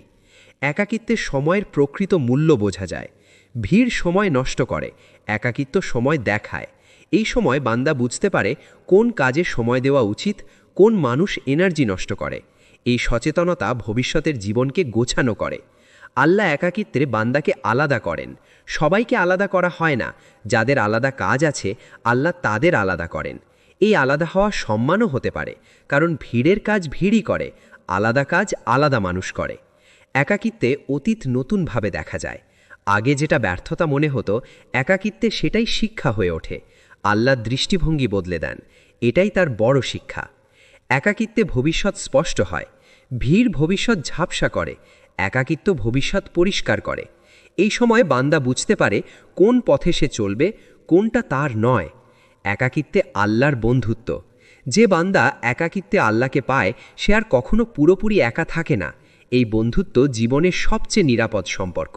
একাকিত্বে সময়ের প্রকৃত মূল্য বোঝা যায়। ভিড় সময় নষ্ট করে, একাকিত্ব সময় দেখায়। এই সময় বান্দা বুঝতে পারে কোন কাজে সময় দেওয়া উচিত, কোন মানুষ এনার্জি নষ্ট করে। এই সচেতনতা ভবিষ্যতের জীবনকে গোছানো করে। আল্লাহ একাকিত্বে বান্দাকে আলাদা করেন। সবাইকে আলাদা করা হয় না। যাদের আলাদা কাজ আছে আল্লাহ তাদের আলাদা করেন। এই আলাদা হওয়া সম্মানও হতে পারে, কারণ ভিড়ের কাজ ভিড়ই করে, আলাদা কাজ আলাদা মানুষ করে। একাকিত্বে অতীত নতুনভাবে দেখা যায়। আগে যেটা ব্যর্থতা মনে হতো, একাকিত্বে সেটাই শিক্ষা হয়ে ওঠে। আল্লাহ দৃষ্টিভঙ্গি বদলে দেন, এটাই তার বড় শিক্ষা। একাকিত্বে ভবিষ্যৎ স্পষ্ট হয়। ভিড় ভবিষ্যৎ ঝাপসা করে, একাকিত্ব ভবিষ্যৎ পরিষ্কার করে। এই সময় বান্দা বুঝতে পারে কোন পথে সে চলবে, কোনটা তার নয়। একাকিত্বে আল্লাহর বন্ধুত্ব। যে বান্দা একাকিত্বে আল্লাহকে পায় সে আর কখনো পুরোপুরি একা থাকে না। এই বন্ধুত্ব জীবনের সবচেয়ে নিরাপদ সম্পর্ক।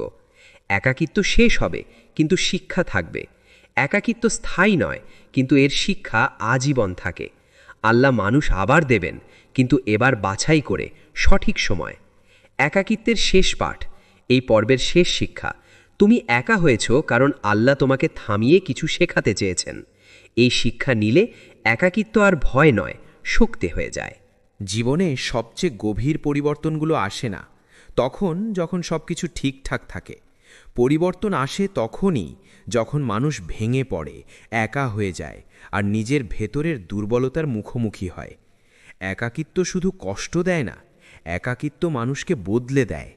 একাকিত্ব শেষ হবে কিন্তু শিক্ষা থাকবে। একাকিত্ব স্থায়ী নয়, কিন্তু এর শিক্ষা আজীবন থাকে। আল্লাহ মানুষ আবার দেবেন, কিন্তু এবার বাছাই করে, সঠিক সময়। একাকিত্বের শেষ পাঠ, এই পর্বের শেষ শিক্ষা। তুমি একা হয়েছ কারণ আল্লাহ তোমাকে থামিয়ে কিছু শেখাতে চেয়েছেন। এই শিক্ষা নিলে একাকিত্ব আর ভয় নয়, শক্তি হয়ে যায়। জীবনে সবচেয়ে গভীর পরিবর্তনগুলো আসে না যখন সব কিছু ঠিকঠাক থাকে। পরিবর্তন আসে তখনই যখন মানুষ ভেঙে পড়ে, একা হয়ে যায় আর নিজের ভেতরের দুর্বলতার মুখোমুখি হয়। একাকিত্ব শুধু কষ্ট দেয় না, একাকিত্ব মানুষকে বদলে দেয়।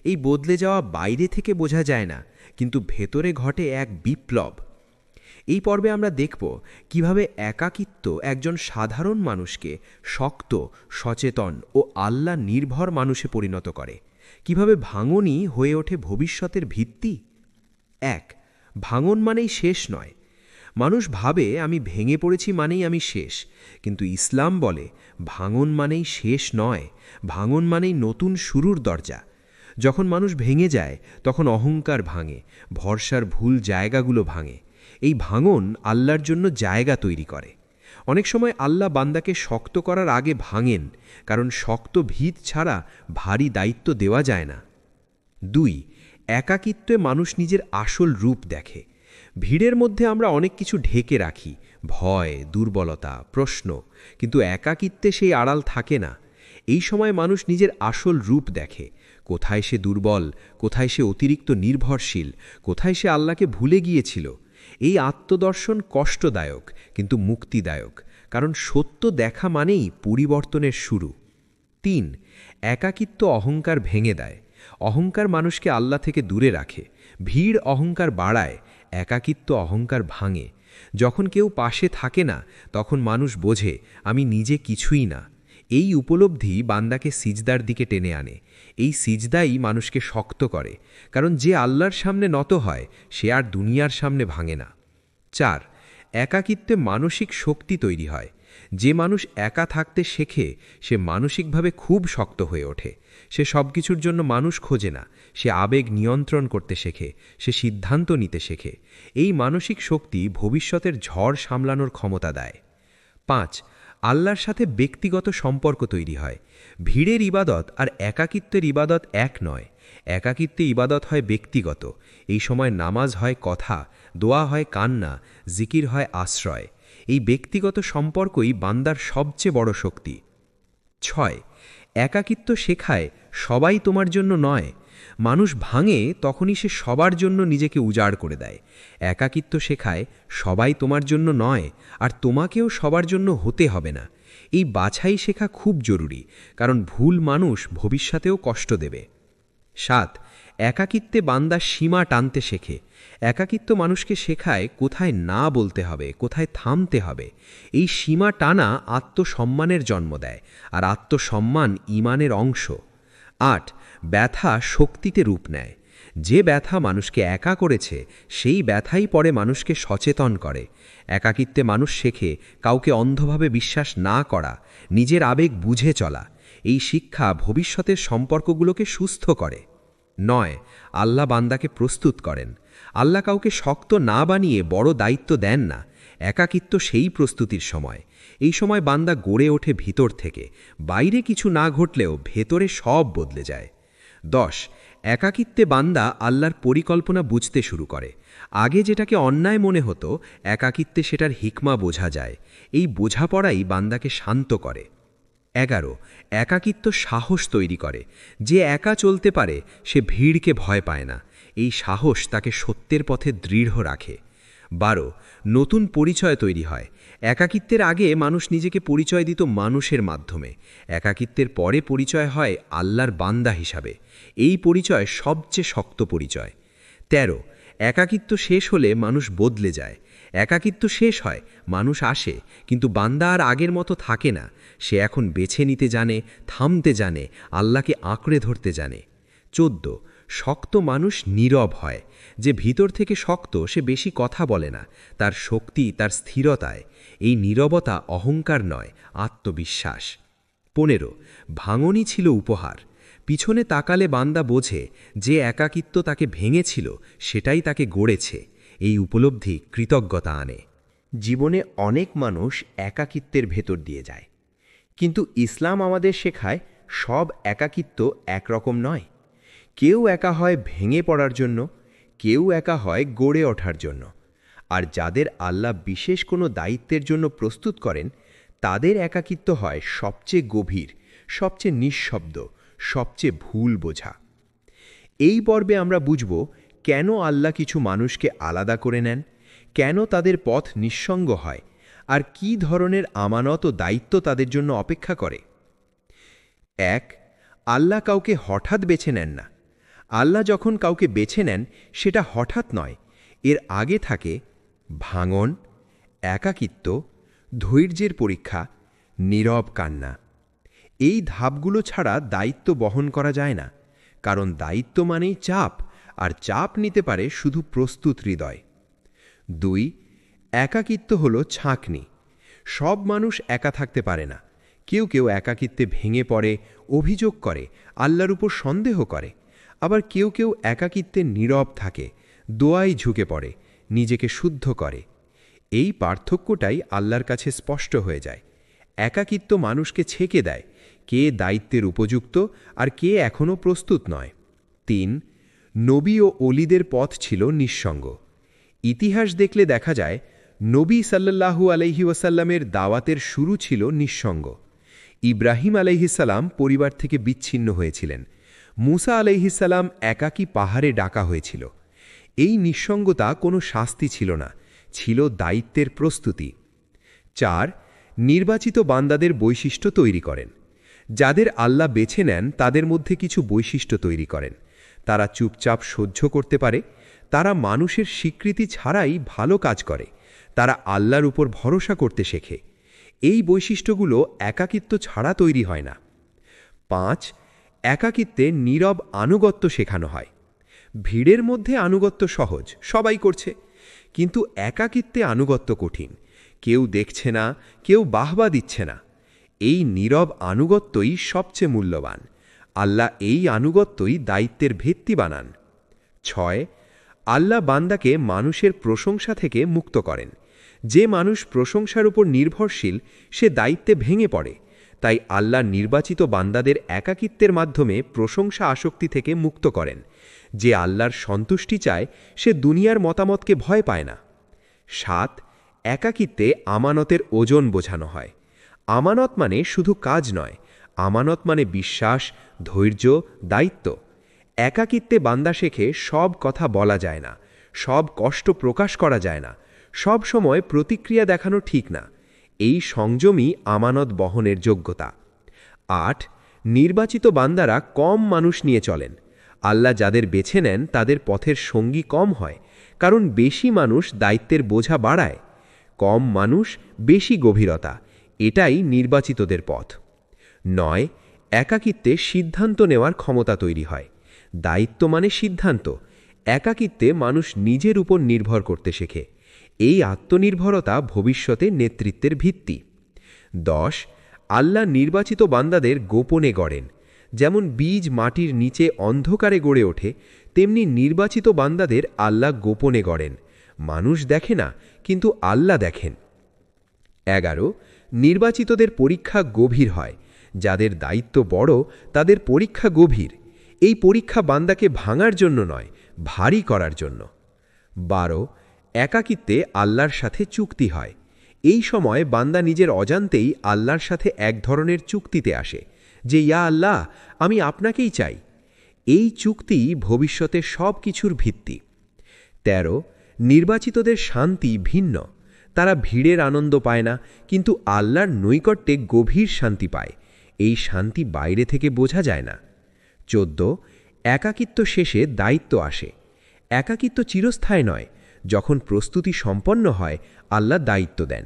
এই বদলে যাওয়া বাইরে থেকে বোঝা যায় না, কিন্তু ভেতরে ঘটে এক বিপ্লব। এই পর্বে আমরা দেখব কিভাবে একাকিত্ব একজন সাধারণ মানুষকে শক্ত, সচেতন ও আল্লাহ নির্ভর মানুষে পরিণত করে, কিভাবে ভাঙনই হয়ে ওঠে ভবিষ্যতের ভিত্তি। ১. ভাঙন মানেই শেষ নয়। মানুষ ভাবে আমি ভেঙে পড়েছি মানেই আমি শেষ, কিন্তু ইসলাম বলে ভাঙন মানেই শেষ নয়, ভাঙন মানেই নতুন শুরুর দরজা। যখন মানুষ ভেঙে যায় তখন অহংকার ভাঙে, ভরসার ভুল জায়গাগুলো ভাঙে। এই ভাঙন আল্লাহর জন্য জায়গা তৈরি করে। অনেক সময় আল্লাহ বান্দাকে শক্ত করার আগে ভাঙেন, কারণ শক্ত ভিত ছাড়া ভারী দায়িত্ব দেওয়া যায় না। ২. একাকিত্বে মানুষ নিজের আসল রূপ দেখে। ভিড়ের মধ্যে আমরা অনেক কিছু ঢেকে রাখি, ভয়, দুর্বলতা, প্রশ্ন, কিন্তু একাকিত্বে সেই আড়াল থাকে না। এই সময় মানুষ নিজের আসল রূপ দেখে। কোথায় সে দুর্বল, কোথায় সে অতিরিক্ত নির্ভরশীল, কোথায় সে আল্লাহকে ভুলে গিয়েছিল। এই আত্মদর্শন কষ্টদায়ক কিন্তু মুক্তিদায়ক, কারণ সত্য দেখা মানেই পরিবর্তনের শুরু। ৩. একাকিত্ব অহংকার ভেঙে দেয়। অহংকার মানুষকে আল্লাহ থেকে দূরে রাখে। ভিড় অহংকার বাড়ায়, একাকিত্ব অহংকার ভাঙে। যখন কেউ পাশে থাকে না তখন মানুষ বোঝে আমি নিজে কিছুই না। এই উপলব্ধি বান্দাকে সিজদার দিকে টেনে আনে। এই সিজদাই মানুষকে শক্ত করে, কারণ যে আল্লাহর সামনে নত হয় সে আর দুনিয়ার সামনে ভাঙে না। ৪. একাকিত্বে মানসিক শক্তি তৈরি হয়। যে মানুষ একা থাকতে শেখে সে মানসিকভাবে খুব শক্ত হয়ে ওঠে। সে সব কিছুর জন্য মানুষ খোঁজে না, সে আবেগ নিয়ন্ত্রণ করতে শেখে, সে সিদ্ধান্ত নিতে শেখে। এই মানসিক শক্তি ভবিষ্যতের ঝড় সামলানোর ক্ষমতা দেয়। ৫. আল্লাহর সাথে ব্যক্তিগত সম্পর্ক তৈরি হয়। ভিড়ের ইবাদত আর একাকিত্বের ইবাদত এক নয়। একাকিত্বে ইবাদত হয় ব্যক্তিগত। এই সময় নামাজ হয় কথা, দোয়া হয় কান্না, জিকির হয় আশ্রয়। এই ব্যক্তিগত সম্পর্কই বান্দার সবচেয়ে বড় শক্তি। ৬. একাকিত্ব শেখায় সবাই তোমার জন্য নয়। মানুষ ভাঙে তখনই সে সবার জন্য নিজেকে উজাড় করে দেয়। একাকিত্ব শেখায় সবাই তোমার জন্য নয়, আর তোমাকেও সবার জন্য হতে হবে না। এই বাছাই শেখা খুব জরুরি, কারণ ভুল মানুষ ভবিষ্যতেও কষ্ট দেবে। 7. একাকিত্বে বান্দা সীমা টানতে শেখে। একাকিত্ব মানুষকে শেখায় কোথায় না বলতে হবে, কোথায় থামতে হবে। এই সীমা টানা আত্মসম্মানের জন্ম দেয়, আর আত্মসম্মান ঈমানের অংশ। 8. ব্যথা শক্তিতে রূপ নেয়। যে ব্যথা মানুষকে একা করেছে, সেই ব্যথাই পরে মানুষকে সচেতন করে। একাকিত্বে মানুষ শেখে কাউকে অন্ধভাবে বিশ্বাস না করা, নিজের আবেগ বুঝে চলা। এই শিক্ষা ভবিষ্যতের সম্পর্কগুলোকে সুস্থ করে। 9. আল্লাহ বান্দাকে প্রস্তুত করেন। আল্লাহ কাউকে শক্ত না বানিয়ে বড় দায়িত্ব দেন না। একাকিত্ব সেই প্রস্তুতির সময়। এই সময় বান্দা গড়ে ওঠে ভিতর থেকে। বাইরে কিছু না ঘটলেও ভেতরে সব বদলে যায়। 10. একাকিত্বে বান্দা আল্লাহর পরিকল্পনা বুঝতে শুরু করে। আগে যেটাকে অন্যায় মনে হতো, একাকিত্বে সেটার হিকমা বোঝা যায়। এই বোঝাপড়াই বান্দাকে শান্ত করে। 11. একাকিত্ব সাহস তৈরি করে। যে একা চলতে পারে সে ভিড়কে ভয় পায় না। এই সাহস তাকে সত্যের পথে দৃঢ় রাখে। 12. নতুন পরিচয় তৈরি হয়। একাকিত্বের আগে মানুষ নিজেকে পরিচয় দিত মানুষের মাধ্যমে। একাকিত্বের পরে পরিচয় হয় আল্লাহর বান্দা হিসাবে। এই পরিচয় সবচেয়ে শক্ত পরিচয়। 13. একাকিত্ব শেষ হলে মানুষ বদলে যায়। একাকিত্ব শেষ হয়, মানুষ আসে, কিন্তু বান্দা আর আগের মতো থাকে না। সে এখন বেছে নিতে জানে, থামতে জানে, আল্লাহকে আঁকড়ে ধরতে জানে। 14. শক্ত মানুষ নীরব হয়। যে ভিতর থেকে শক্ত সে বেশি কথা বলে না, তার শক্তি তার স্থিরতায়। এই নীরবতা অহংকার নয়, আত্মবিশ্বাস। 15. ভাঙনই ছিল উপহার। পিছনে তাকালে বান্দা বোঝে যে একাকিত্ব তাকে ভেঙেছিল সেটাই তাকে গড়েছে। এই উপলব্ধি কৃতজ্ঞতা আনে। জীবনে অনেক মানুষ একাকিত্বের ভেতর দিয়ে যায়, কিন্তু ইসলাম আমাদের শেখায় সব একাকিত্ব একরকম নয়। কেউ একা হয় ভেঙে পড়ার জন্য, কেউ একা হয় গড়ে ওঠার জন্য। আর যাদের আল্লাহ বিশেষ কোনো দায়িত্বের জন্য প্রস্তুত করেন, তাদের একাকিত্ব হয় সবচেয়ে গভীর, সবচেয়ে নিঃশব্দ, সবচেয়ে ভুল বোঝা। এই পর্বে আমরা বুঝব কেন আল্লাহ কিছু মানুষকে আলাদা করে নেন, কেন তাদের পথ নিঃসঙ্গ হয়, আর কী ধরনের আমানত ও দায়িত্ব তাদের জন্য অপেক্ষা করে। 1. আল্লাহ কাউকে হঠাৎ বেছে নেন না। আল্লাহ যখন কাউকে বেছে নেন, সেটা হঠাৎ নয়। এর আগে থাকে ভাঙন, একাকিত্ব, ধৈর্যের পরীক্ষা, নীরব কান্না। এই ধাপগুলো ছাড়া দায়িত্ব বহন করা যায় না, কারণ দায়িত্ব মানেই চাপ, আর চাপ নিতে পারে শুধু প্রস্তুত হৃদয়। 2. একাকিত্ব হল ছাঁকনি। সব মানুষ একা থাকতে পারে না। কেউ কেউ একাকিত্বে ভেঙে পড়ে, অভিযোগ করে, আল্লাহর উপর সন্দেহ করে। আবার কেউ কেউ একাকিত্বে নীরব থাকে, দোয়ায় ঝুঁকে পড়ে, নিজেকে শুদ্ধ করে। এই পার্থক্যটাই আল্লাহর কাছে স্পষ্ট হয়ে যায়। একাকিত্ব মানুষকে ছেঁকে দেয়, কে দায়িত্বের উপযুক্ত আর কে এখনও প্রস্তুত নয়। 3. নবী ও অলিদের পথ ছিল নিঃসঙ্গ। ইতিহাস দেখলে দেখা যায় নবী সাল্লাল্লাহু আলাইহি ওয়াসাল্লামের দাওয়াতের শুরু ছিল নিঃসঙ্গ। ইব্রাহিম আলাইহিসাল্লাম পরিবার থেকে বিচ্ছিন্ন হয়েছিলেন। মুসা আলাইহিসাল্লাম একাকী পাহাড়ে ডাকা হয়েছিল। এই নিঃসঙ্গতা কোনো শাস্তি ছিল না, ছিল দায়িত্বের প্রস্তুতি। 4. নির্বাচিত বান্দাদের বৈশিষ্ট্য তৈরি করেন। যাদের আল্লাহ বেছে নেন তাদের মধ্যে কিছু বৈশিষ্ট্য তৈরি করেন। তারা চুপচাপ সহ্য করতে পারে, তারা মানুষের স্বীকৃতি ছাড়াই ভালো কাজ করে, তারা আল্লাহর উপর ভরসা করতে শেখে। এই বৈশিষ্ট্যগুলো একাকিত্ব ছাড়া তৈরি হয় না। 5. একাকিত্বে নীরব আনুগত্য শেখানো হয়। ভিড়ের মধ্যে আনুগত্য সহজ, সবাই করছে, কিন্তু একাকিত্বে আনুগত্য কঠিন। কেউ দেখছে না, কেউ বাহবা দিচ্ছে না। এই নীরব আনুগত্যই সবচেয়ে মূল্যবান। আল্লাহ এই আনুগত্যই দায়িত্বের ভিত্তি বানান। 6. আল্লাহ বান্দাকে মানুষের প্রশংসা থেকে মুক্ত করেন। যে মানুষ প্রশংসার উপর নির্ভরশীল সে দায়িত্বে ভেঙে পড়ে। তাই আল্লাহ নির্বাচিত বান্দাদের একাকিত্বের মাধ্যমে প্রশংসা আসক্তি থেকে মুক্ত করেন। যে আল্লাহর সন্তুষ্টি চায় সে দুনিয়ার মতামতকে ভয় পায় না। 7. একাকিত্বে আমানতের ওজন বোঝানো হয়। আমানত মানে শুধু কাজ নয়, আমানত মানে বিশ্বাস, ধৈর্য, দায়িত্ব। একাকিত্বে বান্দা শেখে সব কথা বলা যায় না, সব কষ্ট প্রকাশ করা যায় না, সব সময় প্রতিক্রিয়া দেখানো ঠিক না। এই সংযমই আমানত বহনের যোগ্যতা। ৮ নির্বাচিত বান্দারা কম মানুষ নিয়ে চলেন। আল্লাহ যাদের বেছে নেন তাদের পথের সঙ্গী কম হয়, কারণ বেশি মানুষ দায়িত্বের বোঝা বাড়ায়। কম মানুষ, বেশি গভীরতা, এটাই নির্বাচিতদের পথ। ৯ একাকিত্বে সিদ্ধান্ত নেওয়ার ক্ষমতা তৈরি হয়। দায়িত্ব মানে সিদ্ধান্ত। একাকিত্বে মানুষ নিজের উপর নির্ভর করতে শেখে। এই আত্মনির্ভরতা ভবিষ্যতে নেতৃত্বের ভিত্তি। ১০ আল্লাহ নির্বাচিত বান্দাদের গোপনে গড়েন। যেমন বীজ মাটির নিচে অন্ধকারে গড়ে ওঠে, তেমনি নির্বাচিত বান্দাদের আল্লাহ গোপনে গড়েন। মানুষ দেখে না, কিন্তু আল্লাহ দেখেন। ১১ নির্বাচিতদের পরীক্ষা গভীর হয়। যাদের দায়িত্ব বড় তাদের পরীক্ষা গভীর। এই পরীক্ষা বান্দাকে ভাঙার জন্য নয়, ভারী করার জন্য। ১২ একাকিত্বে আল্লাহর সাথে চুক্তি হয়। এই সময় বান্দা নিজের অজান্তেই আল্লাহর সাথে এক ধরনের চুক্তিতে আসে যে, ইয়া আল্লাহ, আমি আপনাকেই চাই। এই চুক্তি ভবিষ্যতে সব কিছুর ভিত্তি। ১৩ নির্বাচিতদের শান্তি ভিন্ন। তারা ভিড়ের আনন্দ পায় না, কিন্তু আল্লাহর নৈকট্যে গভীর শান্তি পায়। এই শান্তি বাইরে থেকে বোঝা যায় না। ১৪ একাকিত্ব শেষে দায়িত্ব আসে। একাকিত্ব চিরস্থায়ী নয়। যখন প্রস্তুতি সম্পন্ন হয়, আল্লাহ দায়িত্ব দেন।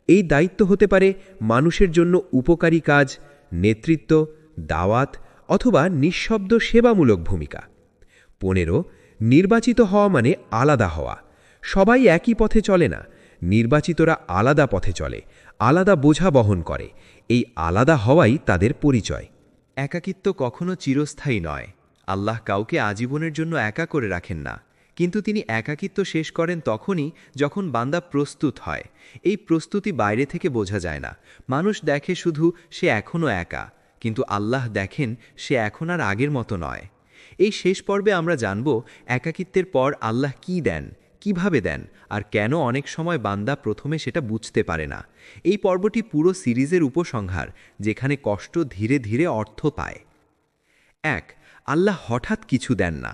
এই দায়িত্ব হতে পারে মানুষের জন্য উপকারী কাজ, নেতৃত্ব, দাওয়াত অথবা নিঃশব্দ সেবামূলক ভূমিকা। ১৫ নির্বাচিত হওয়া মানে আলাদা হওয়া। সবাই একই পথে চলে না, নির্বাচিতরা আলাদা পথে চলে, আলাদা বোঝা বহন করে। এই আলাদা হওয়াই তাদের পরিচয়। একাকিত্ব কখনো চিরস্থায়ী নয়। আল্লাহ কাউকে আজীবনের জন্য একা করে রাখেন না, কিন্তু তিনি একাকিত্ব শেষ করেন তখনই যখন বান্দা প্রস্তুত হয়। এই প্রস্তুতি বাইরে থেকে বোঝা যায় না। মানুষ দেখে শুধু সে এখনও একা, কিন্তু আল্লাহ দেখেন সে এখন আর আগের মতো নয়। এই শেষ পর্বে আমরা জানব একাকিত্বের পর আল্লাহ কি দেন, কিভাবে দেন, আর কেন অনেক সময় বান্দা প্রথমে সেটা বুঝতে পারে না। এই পর্বটি পুরো সিরিজের উপসংহার, যেখানে কষ্ট ধীরে ধীরে অর্থ পায়। ১ আল্লাহ হঠাৎ কিছু দেন না।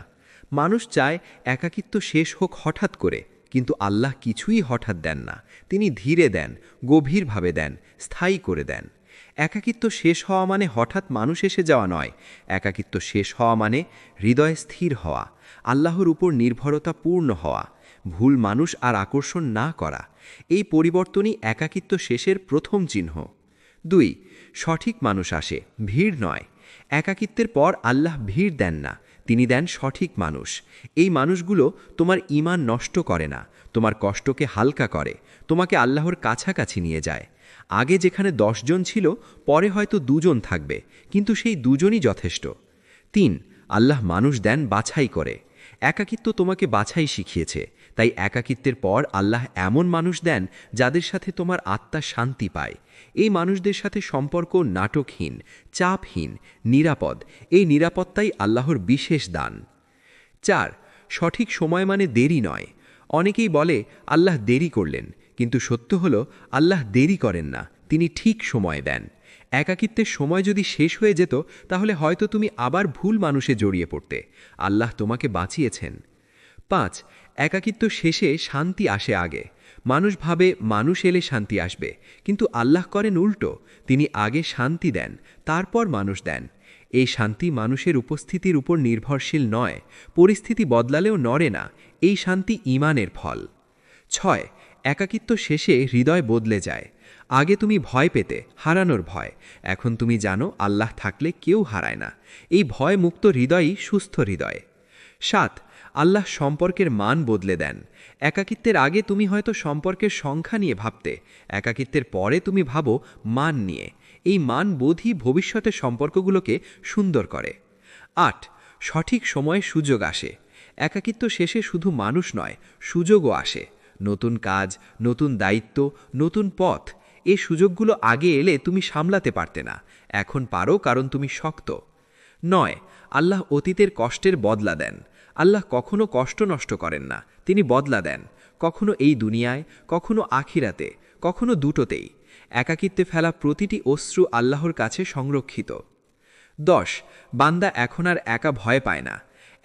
মানুষ চায় একাকিত্ব শেষ হোক হঠাৎ করে, কিন্তু আল্লাহ কিছুই হঠাৎ দেন না। তিনি ধীরে দেন, গভীরভাবে দেন, স্থায়ী করে দেন। একাকিত্ব শেষ হওয়া মানে হঠাৎ মানুষ এসে যাওয়া নয়। একাকিত্ব শেষ হওয়া মানে হৃদয় স্থির হওয়া, আল্লাহর উপর নির্ভরতা পূর্ণ হওয়া, ভুল মানুষ আর আকর্ষণ না করা। এই পরিবর্তনই একাকিত্ব শেষের প্রথম চিহ্ন। ২ সঠিক মানুষ আসে, ভিড় নয়। একাকিত্বের পর আল্লাহ ভিড় দেন না, তিনি দেন সঠিক মানুষ। এই মানুষগুলো তোমার ঈমান নষ্ট করে না, তোমার কষ্টকে হালকা করে, তোমাকে আল্লাহর কাছাকাছি নিয়ে যায়। আগে যেখানে ১০ জন ছিল, পরে হয়তো ২ জন থাকবে, কিন্তু সেই ২ জনই যথেষ্ট। ৩ আল্লাহ মানুষ দেন বাছাই করে। একাকিত্ব তোমাকে বাছাই শিখিয়েছে, তাই একাকিত্বের পর আল্লাহ এমন মানুষ দেন যাদের সাথে তোমার আত্মা শান্তি পায়। এই মানুষদের সাথে সম্পর্ক নাটকহীন, চাপহীন, নিরাপদ। এই নিরাপত্তাই আল্লাহর বিশেষ দান। ৪ সঠিক সময় মানে দেরি নয়। অনেকেই বলে আল্লাহ দেরি করলেন, কিন্তু সত্য হলো আল্লাহ দেরি করেন না, তিনি ঠিক সময় দেন। একাকিত্বের সময় যদি শেষ হয়ে যেত, তাহলে হয়তো তুমি আবার ভুল মানুষে জড়িয়ে পড়তে। আল্লাহ তোমাকে বাঁচিয়েছেন। ৫ একাকিত্ব শেষে শান্তি আসে আগে। মানুষ ভাবে মানুষ এলে শান্তি আসবে, কিন্তু আল্লাহ করেন উল্টো। তিনি আগে শান্তি দেন, তারপর মানুষ দেন। এই শান্তি মানুষের উপস্থিতির উপর নির্ভরশীল নয়, পরিস্থিতি বদলালেও নড়ে না। এই শান্তি ঈমানের ফল। ৬ একাকিত্ব শেষে হৃদয় বদলে যায়। আগে তুমি ভয় পেতে, হারানোর ভয়। এখন তুমি জানো আল্লাহ থাকলে কেউ হারায় না। এই ভয় মুক্ত হৃদয়ই সুস্থ হৃদয়। ৭ আল্লাহ সম্পর্কের মান বদলে দেন। একাকিত্বের আগে তুমি হয়তো সম্পর্কের সংখ্যা নিয়ে ভাবতে, একাকিত্বের পরে তুমি ভাবো মান নিয়ে। এই মান বোধই ভবিষ্যতের সম্পর্কগুলোকে সুন্দর করে। ৮ সঠিক সময়ে সুযোগ আসে। একাকিত্ব শেষে শুধু মানুষ নয়, সুযোগও আসে। নতুন কাজ, নতুন দায়িত্ব, নতুন পথ। এই সুযোগগুলো আগে এলে তুমি সামলাতে পারতে না, এখন পারো কারণ তুমি শক্ত। ৯ আল্লাহ অতীতের কষ্টের বদলা দেন। আল্লাহ কখনো কষ্ট নষ্ট করেন না, তিনি বদলা দেন। কখনো এই দুনিয়ায়, কখনো আখিরাতে, কখনো দুটোতেই। একাকিত্বে ফেলা প্রতিটি অশ্রু আল্লাহর কাছে সংরক্ষিত। ১০ বান্দা এখন আর একা ভয় পায় না।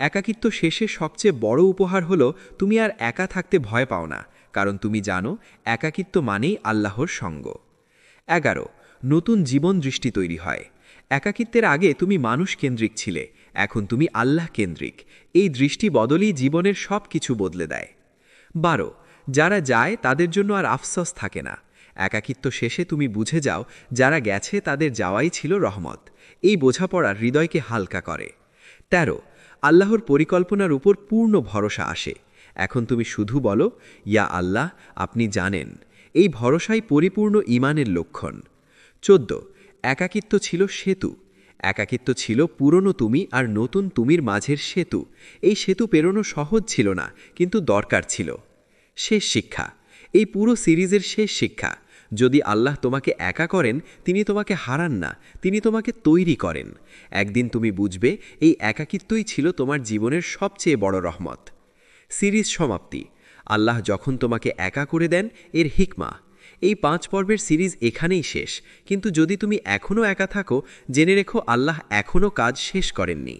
একাকিত্ব শেষে সবচেয়ে বড় উপহার হলো তুমি আর একা থাকতে ভয় পাও না, কারণ তুমি জানো একাকিত্ব মানেই আল্লাহর সঙ্গ। 11 নতুন জীবন দৃষ্টি তৈরি হয়। একাকিত্বের আগে তুমি মানুষ কেন্দ্রিক ছিলে, এখন তুমি আল্লাহ কেন্দ্রিক। এই দৃষ্টি বদলই জীবনের সব কিছু বদলে দেয়। 12 যারা যায় তাদের জন্য আর আফসোস থাকে না। একাকিত্ব শেষে তুমি বুঝে যাও যারা গেছে তাদের যাওয়াই ছিল রহমত। এই বোঝাপড়া হৃদয়কে হালকা করে। 13 আল্লাহর পরিকল্পনার উপর পূর্ণ ভরসা আসে। এখন তুমি শুধু বলো, ইয়া আল্লাহ, আপনি জানেন। এই ভরসাই পরিপূর্ণ ঈমানের লক্ষণ। 14 একাকিত্ব ছিল সেতু। একাকিত্ব ছিল পুরনো তুমি আর নতুন তুমির মাঝের সেতু। এই সেতু পেরোনো সহজ ছিল না, কিন্তু দরকার ছিল। শেষ শিক্ষা। এই পুরো সিরিজের শেষ শিক্ষা, যদি আল্লাহ তোমাকে একা করেন, তিনি তোমাকে হারান না, তিনি তোমাকে তৈরি করেন। একদিন তুমি বুঝবে এই একাকিত্বই ছিল তোমার জীবনের সবচেয়ে বড় রহমত। সিরিজ সমাপ্তি। আল্লাহ যখন তোমাকে একা করে দেন, এর হিকমা। এই 5 পর্বের সিরিজ এখানেই শেষ, কিন্তু যদি তুমি এখনও একা থাকো, জেনে রেখো আল্লাহ এখনও কাজ শেষ করেননি।